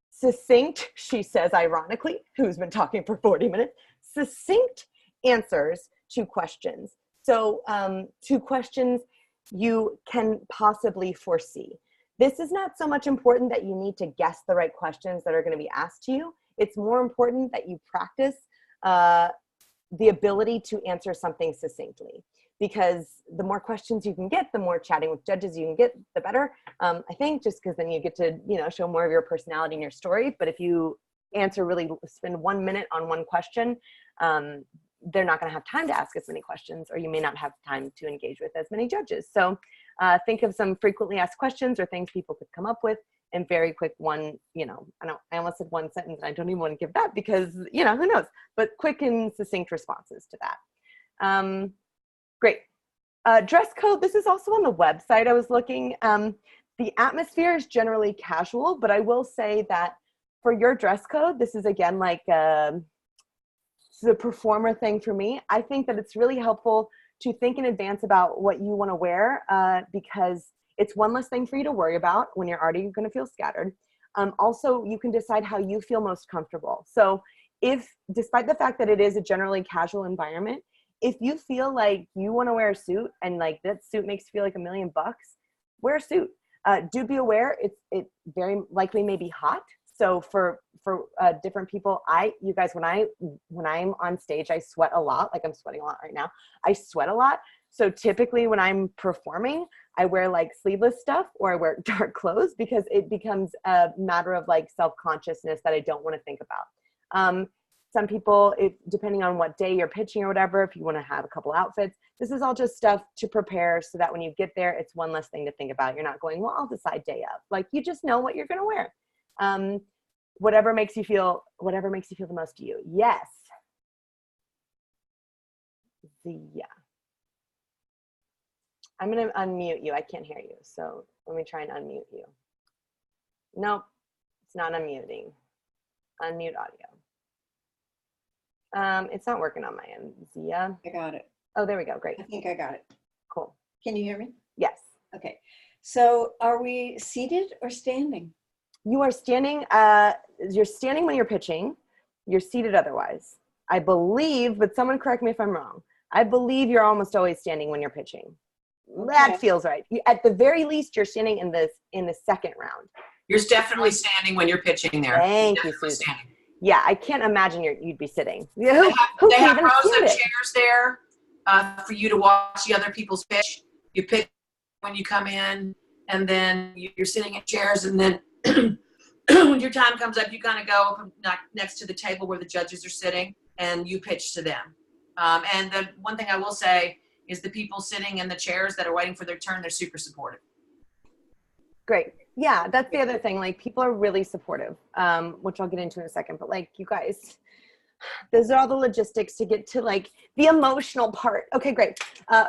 succinct, she says ironically, who's been talking for 40 minutes, succinct answers to questions. So to questions you can possibly foresee. This is not so much important that you need to guess the right questions that are going to be asked to you. It's more important that you practice the ability to answer something succinctly, because the more questions you can get, the more chatting with judges you can get, the better. I think just because then you get to, show more of your personality in your story. But if you spend 1 minute on one question, they're not going to have time to ask as many questions, or you may not have time to engage with as many judges. So think of some frequently asked questions or things people could come up with, and very quick I almost said one sentence, and I don't even want to give that because, who knows, but quick and succinct responses to that. Great. Dress code, this is also on the website I was looking. The atmosphere is generally casual, but I will say that for your dress code, this is again like this is a performer thing for me. I think that it's really helpful to think in advance about what you want to wear because it's one less thing for you to worry about when you're already going to feel scattered. Also, you can decide how you feel most comfortable. So if, despite the fact that it is a generally casual environment, if you feel like you want to wear a suit and like that suit makes you feel like $1 million, wear a suit. Do be aware it very likely may be hot. So for different people, you guys, when I'm on stage, I sweat a lot. Like I'm sweating a lot right now. I sweat a lot. So typically when I'm performing, I wear like sleeveless stuff or I wear dark clothes because it becomes a matter of like self-consciousness that I don't want to think about. Some people, depending on what day you're pitching or whatever, if you want to have a couple outfits, this is all just stuff to prepare so that when you get there, it's one less thing to think about. You're not going, well, I'll decide day of. Like you just know what you're going to wear. Whatever makes you feel the most you. Yes. Yeah. I'm going to unmute you. I can't hear you. So let me try and unmute you. Nope, it's not unmuting. Unmute audio. It's not working on my end. Zia. I got it. Oh, there we go. Great. I think I got it. Cool. Can you hear me? Yes. Okay. So are we seated or standing? You are standing. You're standing when you're pitching. You're seated otherwise. I believe, but someone correct me if I'm wrong. I believe you're almost always standing when you're pitching. Okay. That feels right. At the very least, you're standing in the second round. You're definitely standing when you're pitching there. Thank you, Susan. Standing. Yeah, I can't imagine you'd be sitting. They have rows of chairs there for you to watch the other people's pitch. You pick when you come in, and then you're sitting in chairs, and then when your time comes up, you kind of go next to the table where the judges are sitting, and you pitch to them. And the one thing I will say is the people sitting in the chairs that are waiting for their turn, they're super supportive. Great. Yeah, that's the other thing. Like people are really supportive, which I'll get into in a second. But like you guys, those are all the logistics to get to like the emotional part. Okay, great.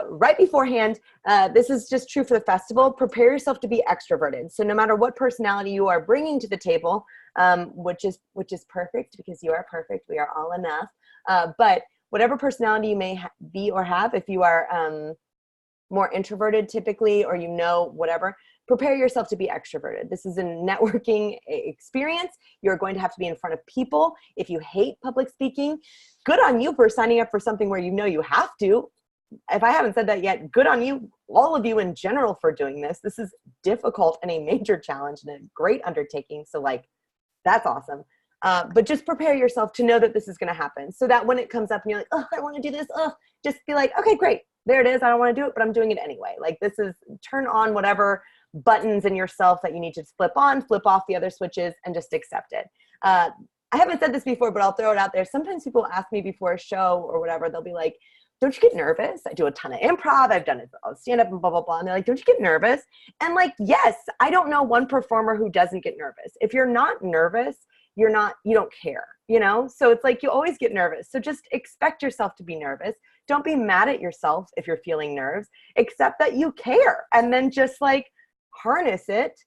Right beforehand, this is just true for the festival. Prepare yourself to be extroverted. So no matter what personality you are bringing to the table, which is perfect because you are perfect. We are all enough. But whatever personality you may be or have, if you are more introverted typically, or whatever, prepare yourself to be extroverted. This is a networking experience. You're going to have to be in front of people. If you hate public speaking, good on you for signing up for something where you have to. If I haven't said that yet, good on you, all of you in general, for doing this. This is difficult and a major challenge and a great undertaking. So like, that's awesome. But just prepare yourself to know that this is going to happen so that when it comes up and you're like, oh, I want to do this. Oh, just be like, okay, great. There it is. I don't want to do it, but I'm doing it anyway. Like turn on whatever buttons in yourself that you need to flip on, flip off the other switches, and just accept it. I haven't said this before, but I'll throw it out there. Sometimes people ask me before a show or whatever, they'll be like, don't you get nervous? I do a ton of improv. I've done stand-up and blah, blah, blah. And they're like, don't you get nervous? And like, yes, I don't know one performer who doesn't get nervous. If you're not nervous, you don't care, So it's like you always get nervous. So just expect yourself to be nervous. Don't be mad at yourself if you're feeling nerves. Accept that you care, and then just like harness it,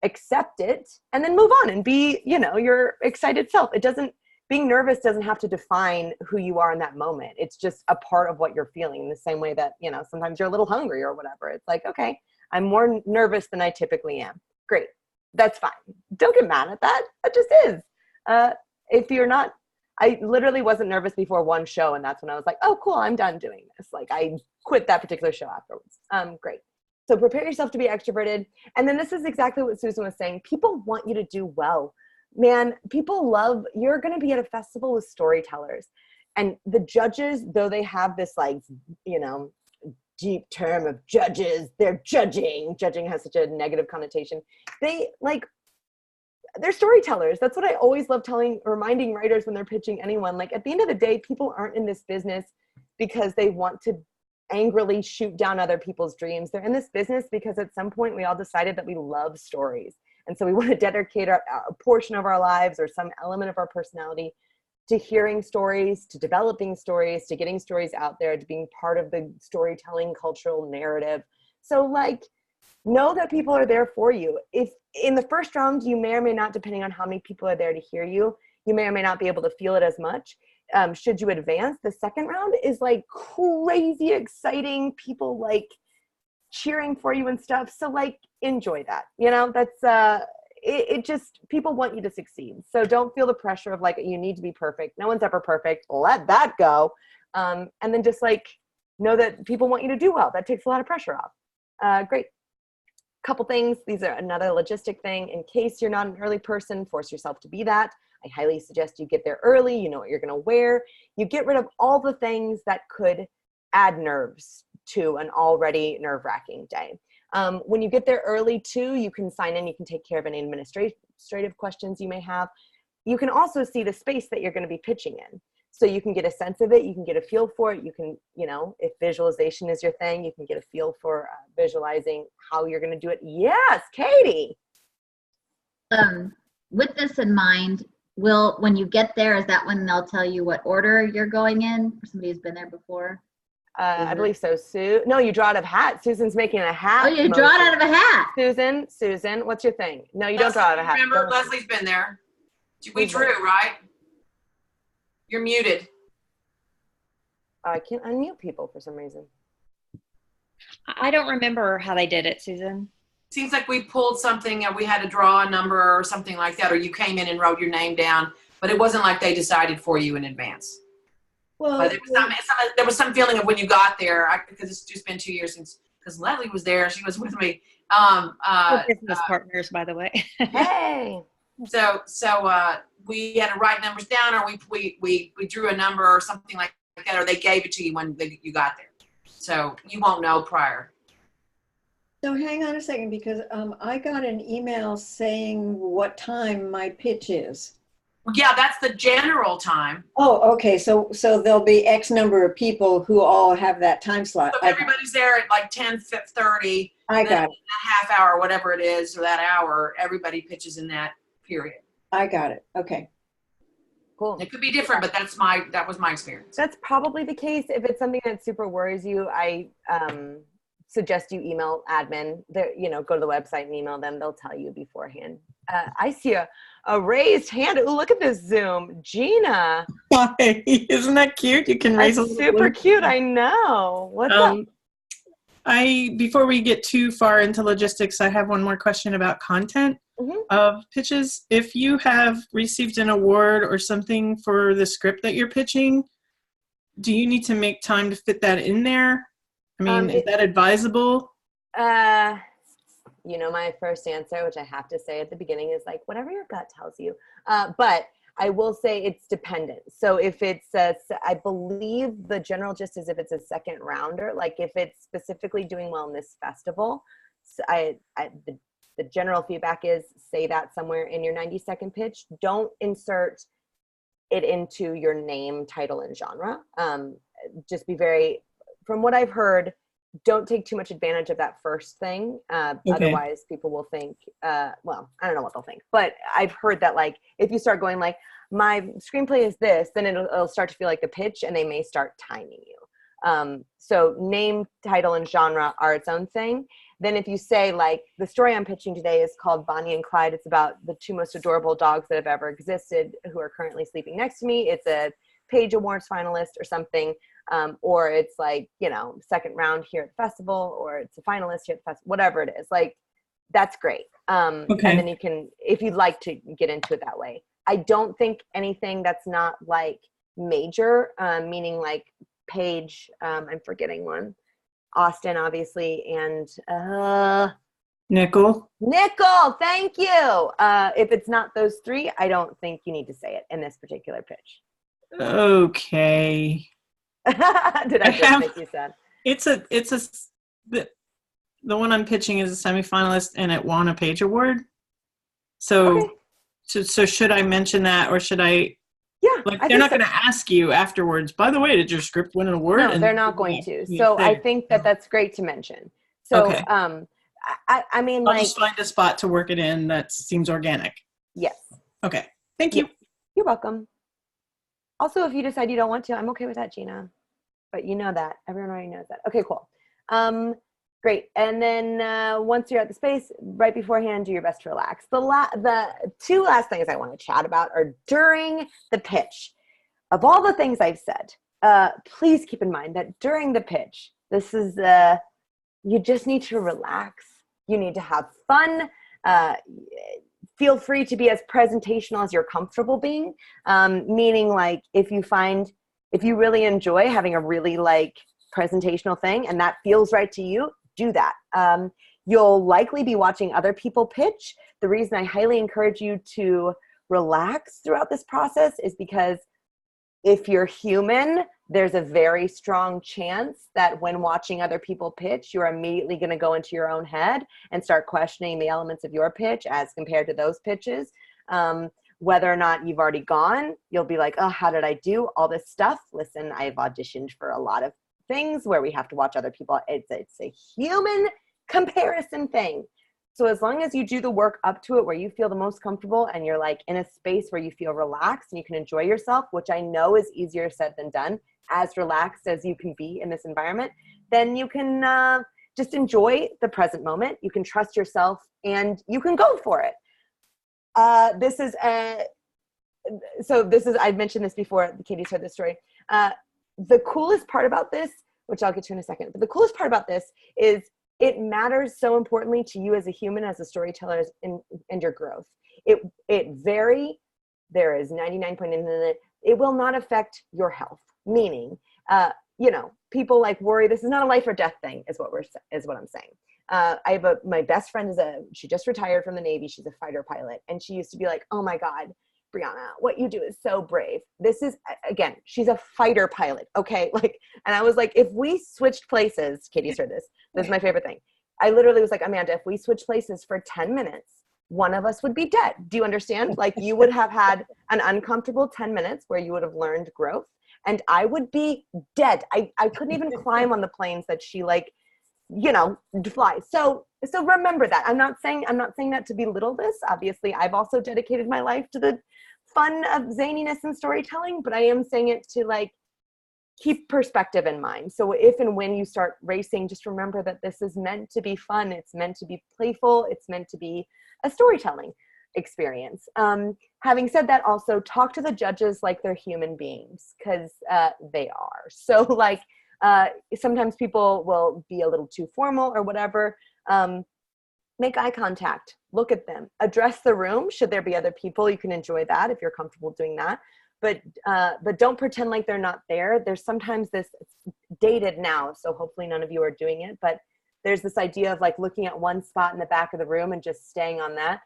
accept it, and then move on and be, your excited self. Being nervous doesn't have to define who you are in that moment. It's just a part of what you're feeling, in the same way that, sometimes you're a little hungry or whatever. It's like, okay, I'm more nervous than I typically am. Great. That's fine. Don't get mad at that. That just is. If you're not, I literally wasn't nervous before one show, and that's when I was like, oh, cool, I'm done doing this. Like I quit that particular show afterwards. Great. So prepare yourself to be extroverted. And then this is exactly what Susan was saying. People want you to do well. Man, you're going to be at a festival with storytellers. And the judges, though they have this like, deep term of judges, they're judging. Judging has such a negative connotation. They're storytellers. That's what I always love reminding writers when they're pitching anyone. Like at the end of the day, people aren't in this business because they want to angrily shoot down other people's dreams. They're in this business because at some point we all decided that we love stories. And so we want to dedicate a portion of our lives or some element of our personality to hearing stories, to developing stories, to getting stories out there, to being part of the storytelling cultural narrative. So like, know that people are there for you. If in the first round, you may or may not, depending on how many people are there to hear you, you may or may not be able to feel it as much. Should you advance, the second round is like crazy exciting, people like cheering for you and stuff. So like, enjoy that, you know, that's, it just, people want you to succeed. So don't feel the pressure of like, you need to be perfect. No one's ever perfect. Let that go. And then just like, know that people want you to do well. That takes a lot of pressure off. Great. Couple things. These are another logistic thing. In case you're not an early person, force yourself to be that. I highly suggest you get there early. You know what you're going to wear. You get rid of all the things that could add nerves to an already nerve-wracking day. When you get there early too, you can sign in, you can take care of any administrative questions you may have. You can also see the space that you're going to be pitching in. So you can get a sense of it, you can get a feel for it, you can, you know, if visualization is your thing, you can get a feel for visualizing how you're going to do it. Yes, Katie! With this in mind, when you get there, is that when they'll tell you what order you're going in for somebody who's been there before? I believe so. No, you draw out of a hat. Susan's making a hat. Oh, you draw it out of a hat. Susan, what's your thing? No, you don't draw out of a hat. Remember, Leslie's been there. We drew, right? You're muted. I can't unmute people for some reason. I don't remember how they did it, Susan. Seems like we pulled something and we had to draw a number or something like that, or you came in and wrote your name down, but it wasn't like they decided for you in advance. Well, there was some feeling of when you got there, because it's just been 2 years since, because Leslie was there, she was with me. We're business partners, by the way. Hey. So we had to write numbers down, or we drew a number or something like that, or they gave it to you when you got there. So you won't know prior. so hang on a second, because I got an email saying what time my pitch is. Well, yeah, that's the general time. Oh, okay. So there'll be X number of people who all have that time slot. So everybody's there at like 10:30. I got it. That half hour, whatever it is, or that hour, everybody pitches in that period. I got it. Okay. Cool. It could be different, but that was my experience. That's probably the case. If it's something that super worries you, I suggest you email admin. Go to the website and email them. They'll tell you beforehand. I see a raised hand. Ooh, look at this Zoom. Gina. Hi. Isn't that cute? You can raise a little super cute. I know. What's up? Before we get too far into logistics, I have one more question about content of pitches. If you have received an award or something for the script that you're pitching, do you need to make time to fit that in there? I mean, is that advisable? My first answer, which I have to say at the beginning, is like, whatever your gut tells you. But I will say it's dependent. So if it's, I believe the general gist is if it's a second rounder, like if it's specifically doing well in this festival, so the general feedback is say that somewhere in your 90-second pitch. Don't insert it into your name, title, and genre. Just be from what I've heard, don't take too much advantage of that first thing. Otherwise people will think, well, I don't know what they'll think, but I've heard that like, if you start going like, my screenplay is this, then it'll start to feel like the pitch and they may start timing you. So name, title, and genre are its own thing. Then if you say like, the story I'm pitching today is called Bonnie and Clyde. It's about the two most adorable dogs that have ever existed who are currently sleeping next to me. It's a Page Awards finalist or something. Or it's like, second round here at the festival, or it's a finalist here at the festival, whatever it is, like, that's great. And then you can, if you'd like to get into it that way. I don't think anything that's not like major, meaning like Page, I'm forgetting one, Austin, obviously, and Nickel, thank you. If it's not those three, I don't think you need to say it in this particular pitch. Okay. Did I just make you sad? The one I'm pitching is a semifinalist and it won a Page Award. So should I mention that, or should I? Yeah. Like, they're not going to ask you afterwards, by the way, did your script win an award? No, they're not going to. So I think that's great to mention. So, I mean, I'll just find a spot to work it in that seems organic. Yes. Okay. Thank you. You're welcome. Also, if you decide you don't want to, I'm okay with that, Gina. But you know that. Everyone already knows that. Okay, cool. Great. And then once you're at the space, right beforehand, do your best to relax. The two last things I want to chat about are during the pitch. Of all the things I've said, please keep in mind that during the pitch, this is, you just need to relax. You need to have fun. Feel free to be as presentational as you're comfortable being. Meaning like if you really enjoy having a really like presentational thing and that feels right to you, do that. You'll likely be watching other people pitch. The reason I highly encourage you to relax throughout this process is because if you're human, there's a very strong chance that when watching other people pitch, you're immediately going to go into your own head and start questioning the elements of your pitch as compared to those pitches. Whether or not you've already gone, you'll be like, oh, how did I do all this stuff? Listen, I've auditioned for a lot of things where we have to watch other people. It's a human comparison thing. So as long as you do the work up to it where you feel the most comfortable and you're like in a space where you feel relaxed and you can enjoy yourself, which I know is easier said than done, as relaxed as you can be in this environment, then you can just enjoy the present moment. You can trust yourself and you can go for it. I've mentioned this before, Katie's heard this story. The coolest part about this, which I'll get to in a second, but the coolest part about this is it matters so importantly to you as a human, as a storyteller, and your growth. There is 99.9%, it will not affect your health. Meaning, people like worry, this is not a life or death thing, is what I'm saying. My best friend she just retired from the Navy. She's a fighter pilot. And she used to be like, oh my God, Briana, what you do is so brave. This is, again, she's a fighter pilot. Okay. And I was like, if we switched places, Katie's heard this. This is my favorite thing. I literally was like, Amanda, if we switch places for 10 minutes, one of us would be dead. Do you understand? Like you would have had an uncomfortable 10 minutes where you would have learned growth and I would be dead. I couldn't even climb on the planes that she flies. So remember that. I'm not saying that to belittle this. Obviously, I've also dedicated my life to the fun of zaniness and storytelling, but I am saying it to keep perspective in mind. So if and when you start racing, just remember that this is meant to be fun. It's meant to be playful. It's meant to be a storytelling experience. Having said that, also talk to the judges like they're human beings, because they are. So sometimes people will be a little too formal or whatever. Make eye contact, look at them, address the room. Should there be other people, you can enjoy that if you're comfortable doing that. But don't pretend like they're not there. There's sometimes this, it's dated now, so hopefully none of you are doing it, but there's this idea of looking at one spot in the back of the room and just staying on that.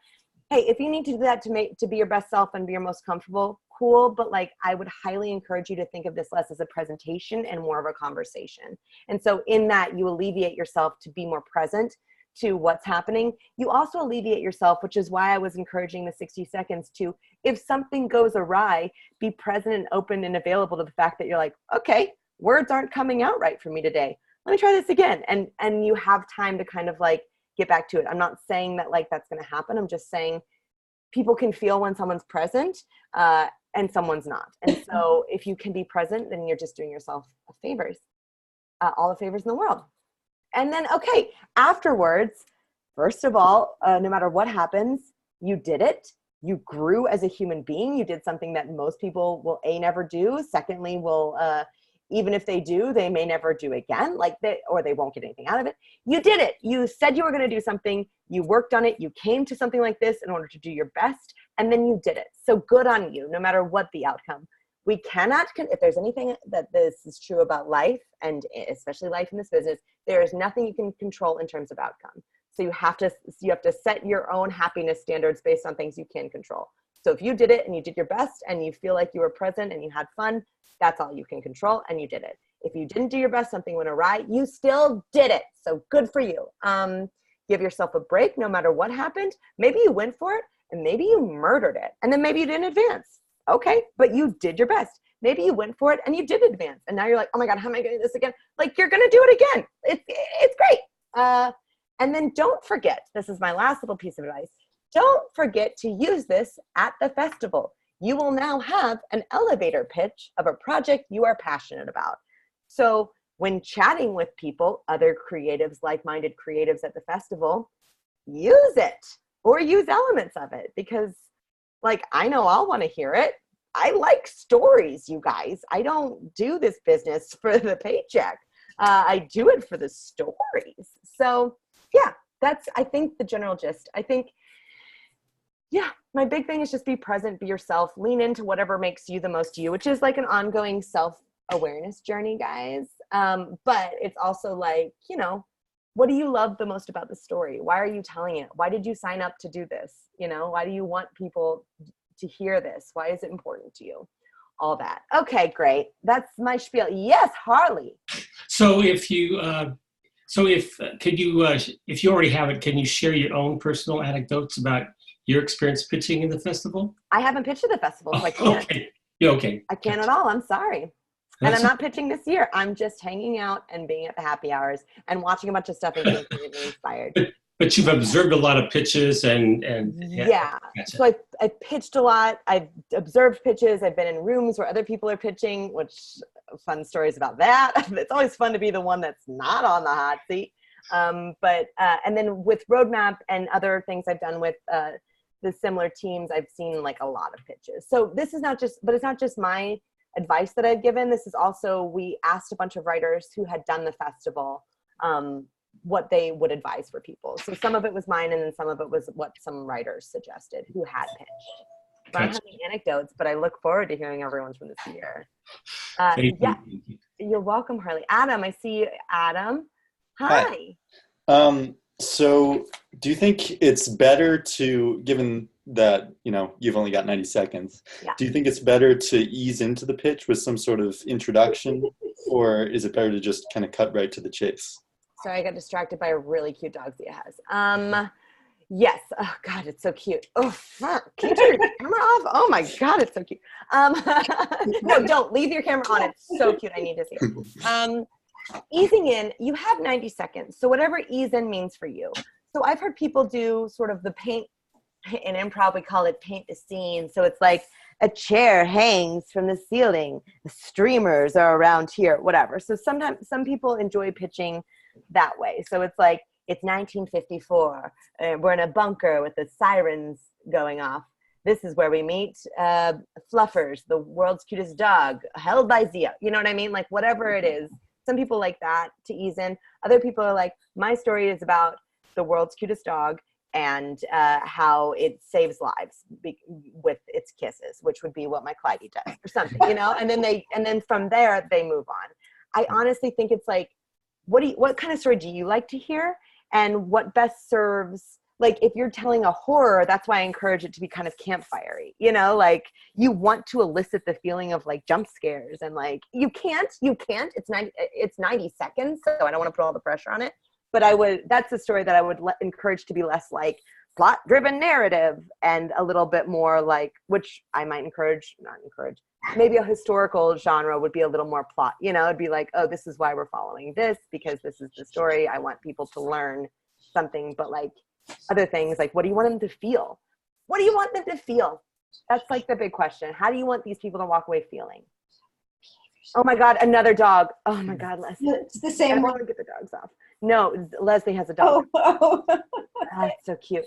Hey, if you need to do that to be your best self and be your most comfortable, cool. But I would highly encourage you to think of this less as a presentation and more of a conversation. And so in that, you alleviate yourself to be more present to what's happening. You also alleviate yourself, which is why I was encouraging the 60 seconds to, if something goes awry, be present and open and available to the fact that you're like, okay, words aren't coming out right for me today. Let me try this again. And you have time to kind of get back to it. I'm not saying that that's going to happen. I'm just saying people can feel when someone's present and someone's not. And so if you can be present, then you're just doing yourself all the favors in the world. And then, okay, afterwards, first of all, no matter what happens, you did it. You grew as a human being. You did something that most people will never do. Secondly, even if they do, they may never do again, or they won't get anything out of it. You did it. You said you were going to do something. You worked on it. You came to something like this in order to do your best, and then you did it. So good on you, no matter what the outcome. We cannot, if there's anything that this is true about life, and especially life in this business, there is nothing you can control in terms of outcome. So you have to set your own happiness standards based on things you can control. So if you did it and you did your best and you feel like you were present and you had fun, that's all you can control, and you did it. If you didn't do your best, something went awry, you still did it. So good for you. Give yourself a break no matter what happened. Maybe you went for it and maybe you murdered it, and then maybe you didn't advance. Okay, but you did your best. Maybe you went for it and you did advance, and now you're like, oh my God, how am I going to do this again? You're going to do it again. It's great. And then don't forget, this is my last little piece of advice. Don't forget to use this at the festival. you will now have an elevator pitch of a project you are passionate about. So when chatting with people, other creatives, like-minded creatives at the festival, use it or use elements of it, because like, I know I'll want to hear it. I like stories, you guys. I don't do this business for the paycheck. I do it for the stories. So yeah, that's, I think, the general gist. I think, yeah, my big thing is just be present, be yourself, lean into whatever makes you the most you, which is like an ongoing self-awareness journey, guys. But it's also like, you know, what do you love the most about the story? Why are you telling it? Why did you sign up to do this? You know, why do you want people to hear this? Why is it important to you? All that. Okay, great. That's my spiel. Yes, Harley. So if you, could you, if you already have it, can you share your own personal anecdotes about your experience pitching in the festival? I haven't pitched at the festival, so I can't. Okay. Yeah, okay. I can't at all. I'm sorry. And I'm not pitching this year. I'm just hanging out and being at the happy hours and watching a bunch of stuff and being creatively inspired. But you've observed a lot of pitches and yeah. So I pitched a lot. I've observed pitches. I've been in rooms where other people are pitching, which fun stories about that. It's always fun to be the one that's not on the hot seat. And then with Roadmap and other things I've done with the similar teams, I've seen like a lot of pitches. So this is not just, but it's not just my advice that I've given. This is also, we asked a bunch of writers who had done the festival what they would advise for people. So some of it was mine, and then some of it was what some writers suggested who had pitched. So I don't have any anecdotes, but I look forward to hearing everyone's from this year. Yeah, you're welcome, Harley. Adam, I see you, Adam. Hi. So do you think it's better to, given that, you know, you've only got 90 seconds, do you think it's better to ease into the pitch with some sort of introduction, or is it better to just kind of cut right to the chase? Sorry, I got distracted by a really cute dog Zia has. Yes. Oh God, it's so cute. Oh fuck. Can you turn your camera off? Oh my God, it's so cute. No, don't leave your camera on. It's so cute. I need to see it. Easing in, you have 90 seconds. So whatever ease in means for you. So I've heard people do sort of the paint, in improv we call it paint the scene. So it's like a chair hangs from the ceiling. The streamers are around here, whatever. So sometimes some people enjoy pitching that way. So it's like, it's 1954. We're in a bunker with the sirens going off. This is where we meet Fluffers, the world's cutest dog, held by Zia. You know what I mean? Like whatever it is. Some people like that to ease in. Other people are like, my story is about the world's cutest dog and how it saves lives with its kisses, which would be what my Clyde does or something, you know? And then from there they move on. I honestly think it's like, what kind of story do you like to hear? And what best serves, like if you're telling a horror, that's why I encourage it to be kind of campfire-y, you know, like you want to elicit the feeling of like jump scares and like, you can't, it's 90 seconds. So I don't want to put all the pressure on it, but that's a story that I would encourage to be less like plot driven narrative and a little bit more like, which I might not encourage, maybe a historical genre would be a little more plot, you know, it'd be like, oh, this is why we're following this because this is the story. I want people to learn something, but like other things, like what do you want them to feel? What do you want them to feel? That's like the big question. How do you want these people to walk away feeling? Oh my God, another dog. Oh my God, Leslie. It's the same one. Get the dogs off. No, Leslie has a dog. Oh, that's so cute.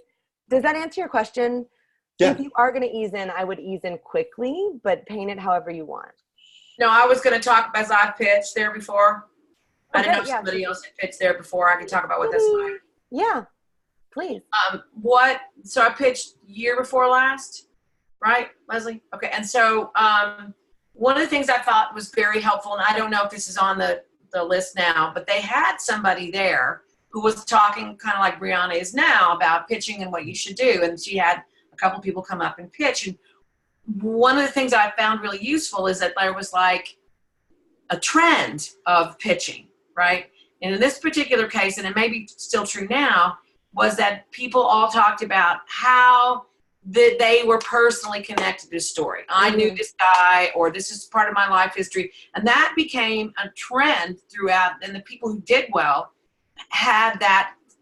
Does that answer your question? Yeah. If you are going to ease in, I would ease in quickly, but paint it however you want. No, I was going to talk as I pitched there before. I didn't know if somebody else had pitched there before. I could talk about what that's like. Yeah, please. So I pitched year before last, right, Leslie? Okay, and so one of the things I thought was very helpful, and I don't know if this is on the list now, but they had somebody there who was talking kind of like Briana is now about pitching and what you should do, and she had a couple people come up and pitch, and one of the things I found really useful is that there was like a trend of pitching, right? And in this particular case, and it may be still true now, was that people all talked about how they were personally connected to the story. I knew this guy, or this is part of my life history. And that became a trend throughout. And the people who did well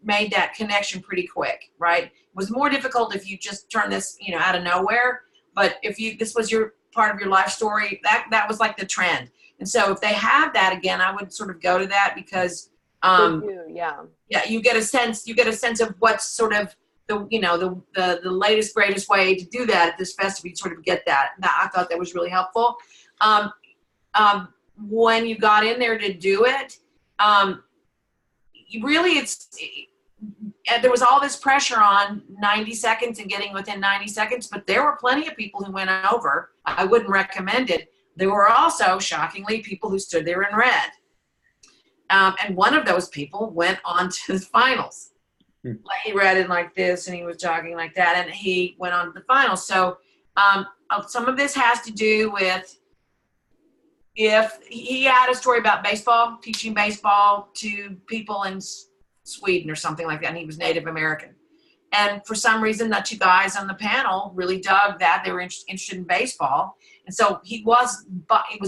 made that connection pretty quick, right? It was more difficult if you just turn this, out of nowhere. But if this was your part of your life story, that was like the trend. And so if they have that again, I would sort of go to that because you get a sense of what's sort of the latest greatest way to do that at this festival. You sort of get that. I thought that was really helpful. When you got in there to do it, there was all this pressure on 90 seconds and getting within 90 seconds, but there were plenty of people who went over. I wouldn't recommend it. There were also, shockingly, people who stood there and read. And one of those people went on to the finals. Like he read it like this and he was jogging like that, and he went on to the finals. So some of this has to do with if he had a story about baseball, teaching baseball to people in Sweden or something like that, and he was Native American. And for some reason, the two guys on the panel really dug that. They were interested in baseball. And so it was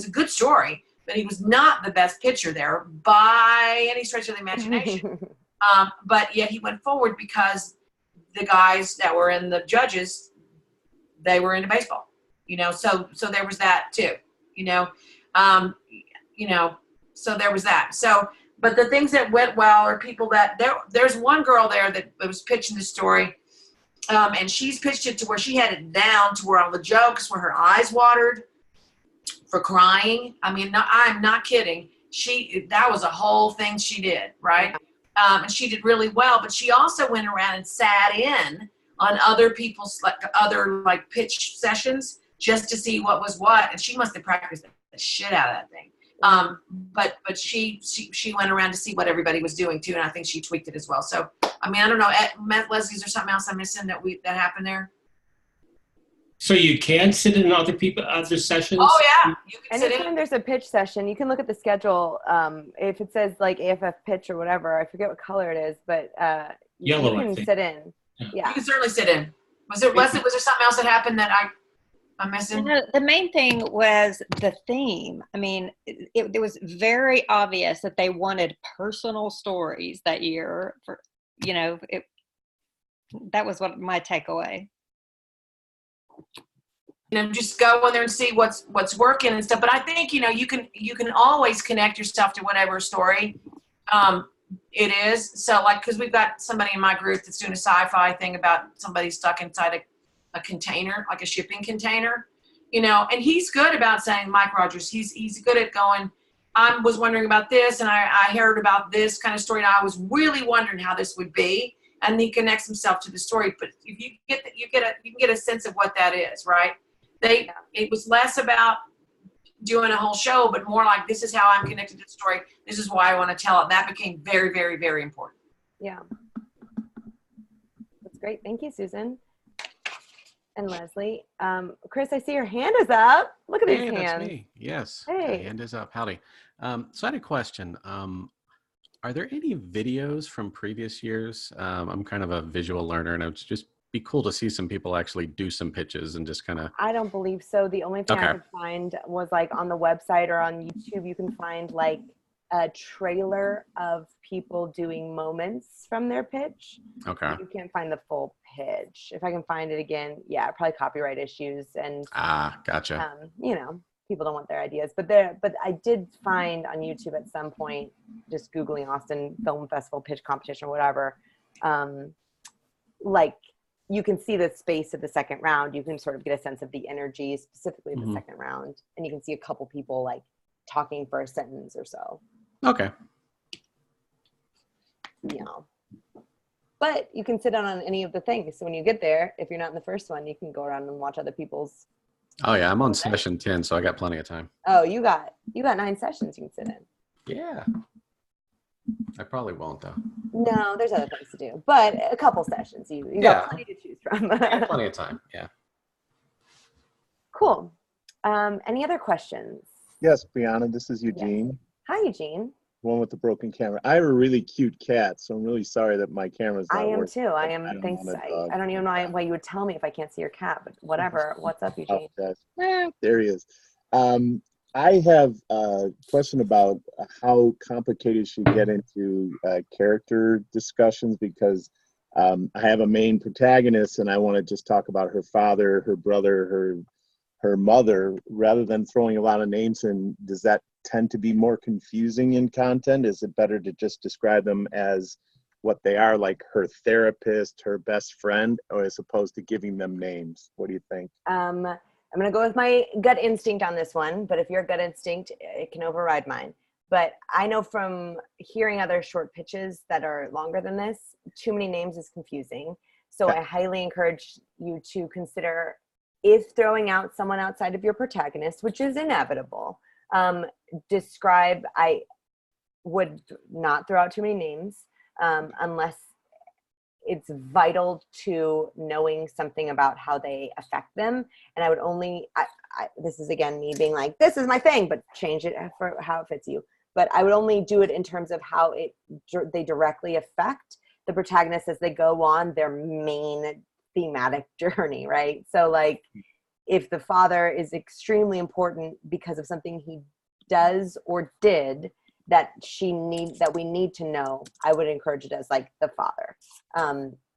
a good story, but he was not the best pitcher there by any stretch of the imagination. But yet he went forward because the guys that were in the judges, they were into baseball, so there was that too, so there was that. So, but the things that went well are people that there's one girl there that was pitching the story, and she's pitched it to where she had it down to where all the jokes where her eyes watered for crying. I mean, no, I'm not kidding. That was a whole thing she did, right? And she did really well, but she also went around and sat in on other people's other pitch sessions just to see what was what, and she must have practiced the shit out of that thing. But she went around to see what everybody was doing too, and I think she tweaked it as well. So I mean, I don't know, Leslie, is there something else I'm missing that happened there? So you can sit in other sessions? Oh yeah, you can sit Anytime in. there's a pitch session, you can look at the schedule. If it says like AFF pitch or whatever, I forget what color it is, but yellow, you can sit in. Yeah, you can certainly sit in. Was there something else that happened that I'm missing? The main thing was the theme. I mean, it was very obvious that they wanted personal stories that year. That was what my takeaway. Just go in there and see what's working and stuff. But I think you can always connect yourself to whatever story it is. So because we've got somebody in my group that's doing a sci-fi thing about somebody stuck inside a container, like a shipping container, and he's good about saying, Mike Rogers, he's good at going, I was wondering about this and I heard about this kind of story and I was really wondering how this would be, and he connects himself to the story. But if you can get a sense of what that is, right? It was less about doing a whole show, but more like, this is how I'm connected to the story. This is why I want to tell it. That became very, very, very important. Yeah. That's great. Thank you, Susan. And Leslie. Chris, I see your hand is up. Look at these hands. That's me. Yes. Hey. My hand is up. Howdy. So I had a question. Are there any videos from previous years? I'm kind of a visual learner, and it's just be cool to see some people actually do some pitches and just kind of. I don't believe so. The only thing I could find was on the website or on YouTube, you can find a trailer of people doing moments from their pitch. Okay. You can't find the full pitch. If I can find it again, probably copyright issues and. Gotcha. People don't want their ideas, but I did find on YouTube at some point, just Googling Austin Film Festival pitch competition or whatever, you can see the space of the second round. You can sort of get a sense of the energy specifically of the second round. And you can see a couple people talking for a sentence or so. Okay. But you can sit on any of the things. So when you get there, if you're not in the first one, you can go around and watch other people's. Oh yeah, I'm on session 10, so I got plenty of time. Oh, you got 9 sessions you can sit in. Yeah. I probably won't though. No, there's other things to do, but a couple sessions. You got plenty to choose from. Plenty of time. Yeah. Cool. Any other questions? Yes, Briana, this is Eugene. Yes. Hi, Eugene. One with the broken camera. I have a really cute cat, so I'm really sorry that my camera's not working. I am too. I am. Thanks. I don't even know why you would tell me if I can't see your cat, but whatever. What's up, Eugene? There he is. I have a question about how complicated should get into character discussions, because I have a main protagonist, and I want to just talk about her father, her brother, her mother, rather than throwing a lot of names in. Does that tend to be more confusing in content? Is it better to just describe them as what they are, like her therapist, her best friend, or as opposed to giving them names? What do you think? I'm going to go with my gut instinct on this one, but if your gut instinct, it can override mine. But I know from hearing other short pitches that are longer than this, too many names is confusing. So I highly encourage you to consider, if throwing out someone outside of your protagonist, which is inevitable, I would not throw out too many names unless it's vital to knowing something about how they affect them. And I would only, this is again me being like, this is my thing, but change it for how it fits you. But I would only do it in terms of how they directly affect the protagonist as they go on their main thematic journey, right? So like, if the father is extremely important because of something he does or did that we need to know, I would encourage it as like the father.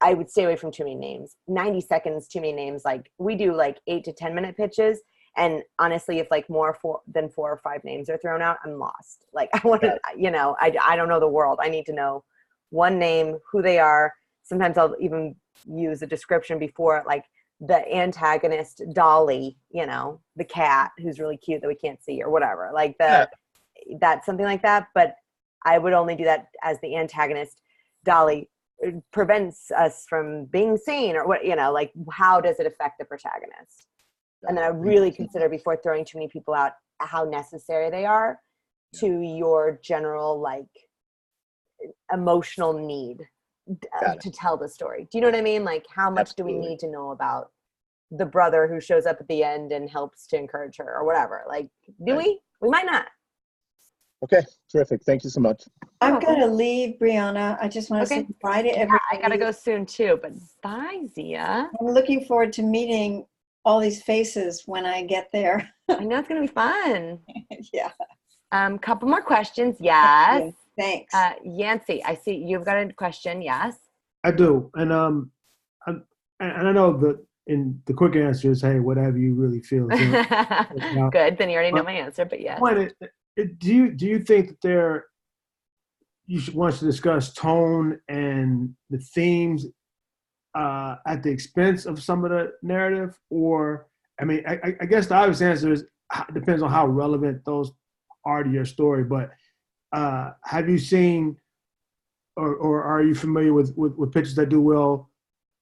I would stay away from too many names. 90 seconds, too many names. Like we do like 8 to 10 minute pitches. And honestly, if like more than 4 or 5 names are thrown out, I'm lost. Like I want to, I don't know the world. I need to know one name, who they are. Sometimes I'll even use a description before, like the antagonist, Dolly, the cat who's really cute that we can't see or whatever. Like that's something like that. But I would only do that as the antagonist, Dolly prevents us from being seen, or what, like how does it affect the protagonist? And then I really consider, before throwing too many people out, how necessary they are to your general like emotional need to tell the story. Do you know what I mean? Like how much do we need to know about the brother who shows up at the end and helps to encourage her or whatever? Like, do we? We might not. Okay, terrific. Thank you so much. I'm going to leave, Briana. I just want to say bye to everybody. I got to go soon too, but bye, Zia. I'm looking forward to meeting all these faces when I get there. I know it's going to be fun. Yeah. Couple more questions. Yes. Thanks. Yancey, I see you've got a question. Yes. I do. And I know that in the quick answer is, hey, whatever you really feel. Good. Then you already know my answer, but yes. Do you think that you should want to discuss tone and the themes at the expense of some of the narrative? Or, I mean, I guess the obvious answer is depends on how relevant those are to your story. But have you seen or are you familiar with pitches that do well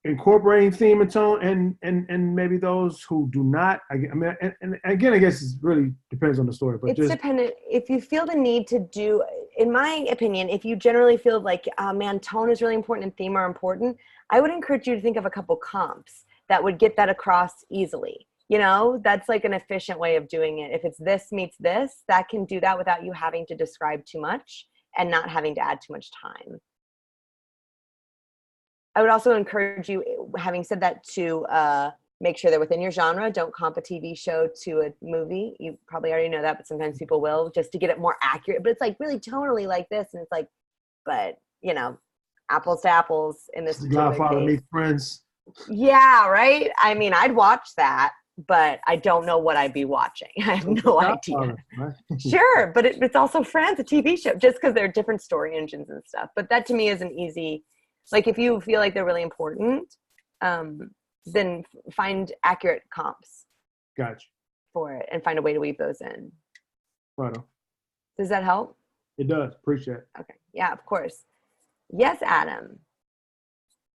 incorporating theme and tone, and maybe those who do not? I mean, and again, I guess it really depends on the story. But it's dependent. If you feel the need to do, in my opinion, if you generally feel like, man, tone is really important and theme are important, I would encourage you to think of a couple comps that would get that across easily. That's like an efficient way of doing it. If it's this meets this, that can do that without you having to describe too much and not having to add too much time. I would also encourage you, having said that, to make sure that within your genre, don't comp a TV show to a movie. You probably already know that, but sometimes people will, just to get it more accurate. But it's like really tonally like this, and it's like, but apples to apples in this Godfather meets Friends. Yeah, right. I mean, I'd watch that, but I don't know what I'd be watching. I have no idea. Right? Sure, but it's also Friends, a TV show, just because they're different story engines and stuff. But that to me is an easy. Like if you feel like they're really important, then find accurate comps. Gotcha. For it and find a way to weave those in. Right. Does that help? It does. Appreciate it. Okay. Yeah, of course. Yes, Adam.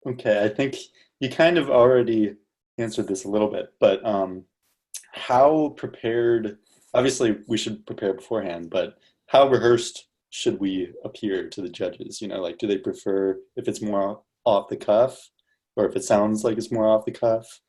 Okay, I think you kind of already answered this a little bit, but how prepared, obviously we should prepare beforehand, but how rehearsed should we appear to the judges? Like, do they prefer if it's more off the cuff, or if it sounds like it's more off the cuff?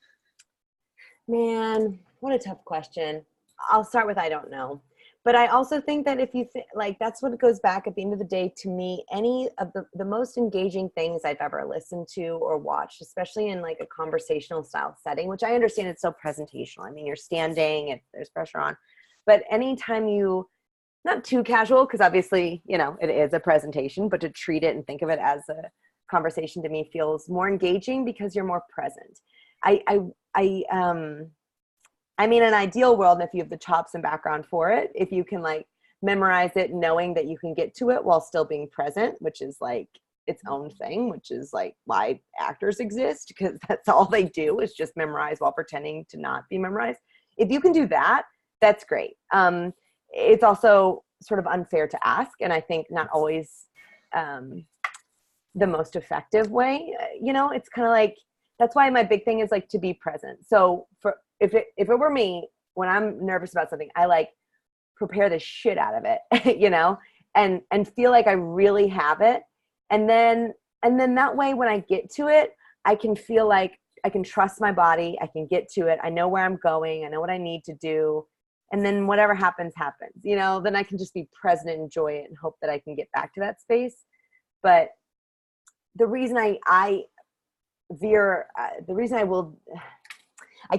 Man, what a tough question. I'll start with I don't know. But I also think that if you like, that's what it goes back at the end of the day to me. Any of the most engaging things I've ever listened to or watched, especially in like a conversational style setting, which I understand it's still presentational. I mean, you're standing, there's pressure on. But anytime not too casual, because obviously, it is a presentation, but to treat it and think of it as conversation to me feels more engaging because you're more present. I mean, an ideal world, and if you have the chops and background for it, if you can like memorize it knowing that you can get to it while still being present, which is like its own thing, which is like why actors exist, because that's all they do is just memorize while pretending to not be memorized. If you can do that, that's great. It's also sort of unfair to ask, and I think not always the most effective way. You know, it's kind of like, that's why my big thing is like to be present. So for if it were me, when I'm nervous about something, I like prepare the shit out of it, you know, and feel like I really have it. And then that way, when I get to it, I can feel like I can trust my body. I can get to it. I know where I'm going. I know what I need to do. And then whatever happens, happens, you know, then I can just be present and enjoy it and hope that I can get back to that space. But the reason I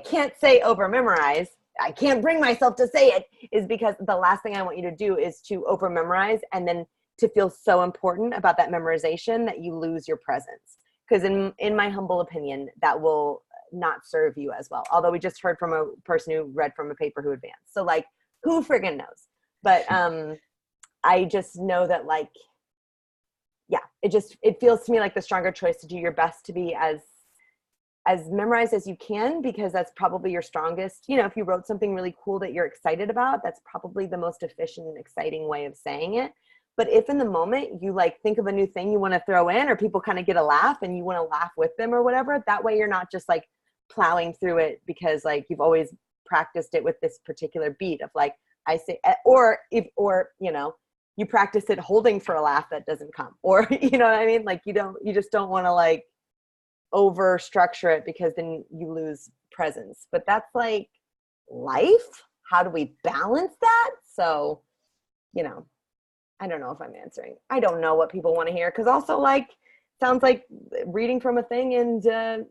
can't say over memorize, I can't bring myself to say it, is because the last thing I want you to do is to over memorize and then to feel so important about that memorization that you lose your presence. Because in my humble opinion, that will not serve you as well. Although we just heard from a person who read from a paper who advanced. So like, who friggin' knows? But I just know that like, yeah, it feels to me like the stronger choice to do your best to be as memorized as you can, because that's probably your strongest. You know, if you wrote something really cool that you're excited about, that's probably the most efficient and exciting way of saying it. But if in the moment you like think of a new thing you want to throw in, or people kind of get a laugh and you want to laugh with them or whatever, that way you're not just like plowing through it because like you've always practiced it with this particular beat of like, I say, or you know, you practice it holding for a laugh that doesn't come, or, you know what I mean? Like you just don't want to like over structure it because then you lose presence. But that's like life. How do we balance that? So, you know, I don't know if I'm answering. I don't know what people want to hear, because also like sounds like reading from a thing and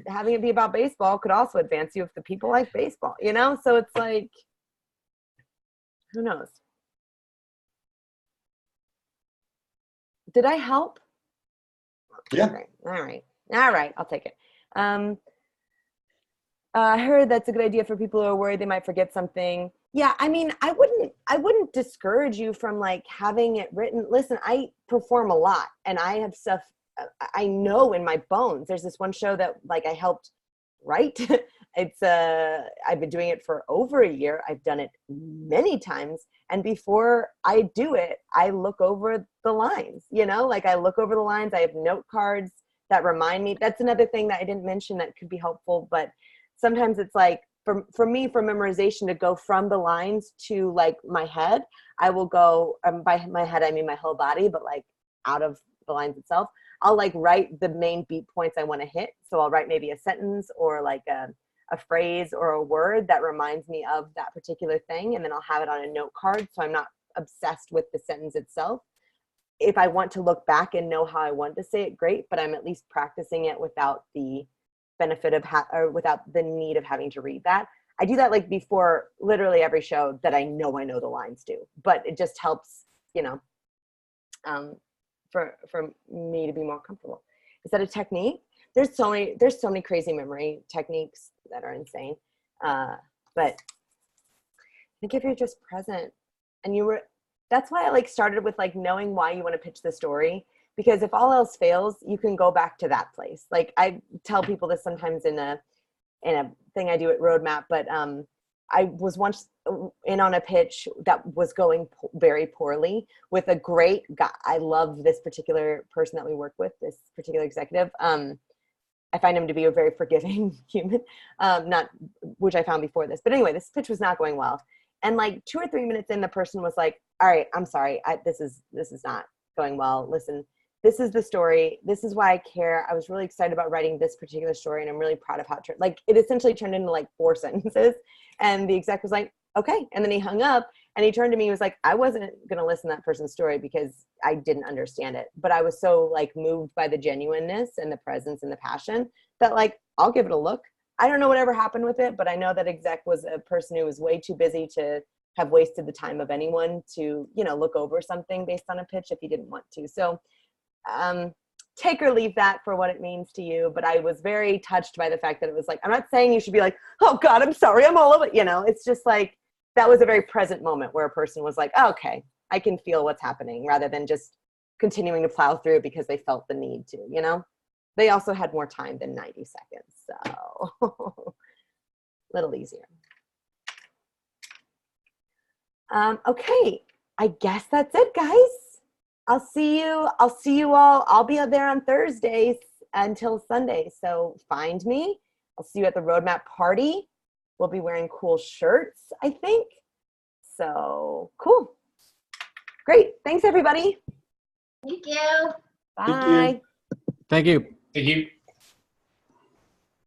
having it be about baseball could also advance you if the people like baseball, you know? So it's like, who knows? Did I help? Yeah. Okay. All right. I'll take it. I heard that's a good idea for people who are worried they might forget something. Yeah, I mean, I wouldn't discourage you from like having it written. Listen, I perform a lot and I have stuff I know in my bones. There's this one show that like I helped write. It's I've been doing it for over a year. I've done it many times. And before I do it, I look over the lines, you know, like I look over the lines. I have note cards that remind me. That's another thing that I didn't mention that could be helpful. But sometimes it's like, for me, for memorization, to go from the lines to like my head, I will go, by my head, I mean my whole body, but like out of the lines itself, I'll like write the main beat points I want to hit. So I'll write maybe a sentence or like a phrase or a word that reminds me of that particular thing. And then I'll have it on a note card. So I'm not obsessed with the sentence itself. If I want to look back and know how I want to say it, great, but I'm at least practicing it without the benefit of or without the need of having to read that. I do that like before literally every show that I know the lines do, but it just helps, you know, for me to be more comfortable. Is that a technique? There's so many crazy memory techniques that are insane. But I think if you're just present and that's why I like started with like knowing why you want to pitch the story, because if all else fails, you can go back to that place. Like I tell people this sometimes in a thing I do at Roadmap, but I was once in on a pitch that was going very poorly with a great guy. I love this particular person that we work with, this particular executive. I find him to be a very forgiving human, not which I found before this. But anyway, this pitch was not going well. And like 2 or 3 minutes in, the person was like, all right, I'm sorry. This is not going well. Listen, this is the story. This is why I care. I was really excited about writing this particular story, and I'm really proud of how it turned. Like, it essentially turned into like 4 sentences. And the exec was like, okay. And then he hung up and he turned to me and was like, I wasn't going to listen to that person's story because I didn't understand it. But I was so like moved by the genuineness and the presence and the passion that like, I'll give it a look. I don't know whatever happened with it, but I know that exec was a person who was way too busy to have wasted the time of anyone to, you know, look over something based on a pitch if he didn't want to. So take or leave that for what it means to you. But I was very touched by the fact that it was like, I'm not saying you should be like, oh God, I'm sorry, I'm all over it. You know, it's just like, that was a very present moment where a person was like, oh, okay, I can feel what's happening, rather than just continuing to plow through because they felt the need to, you know? They also had more time than 90 seconds, so a little easier. Okay, I guess that's it, guys. I'll see you all. I'll be out there on Thursdays until Sunday, so find me. I'll see you at the Roadmap party. We'll be wearing cool shirts, I think. So cool. Great. Thanks, everybody. Thank you. Bye. Thank you. Thank you.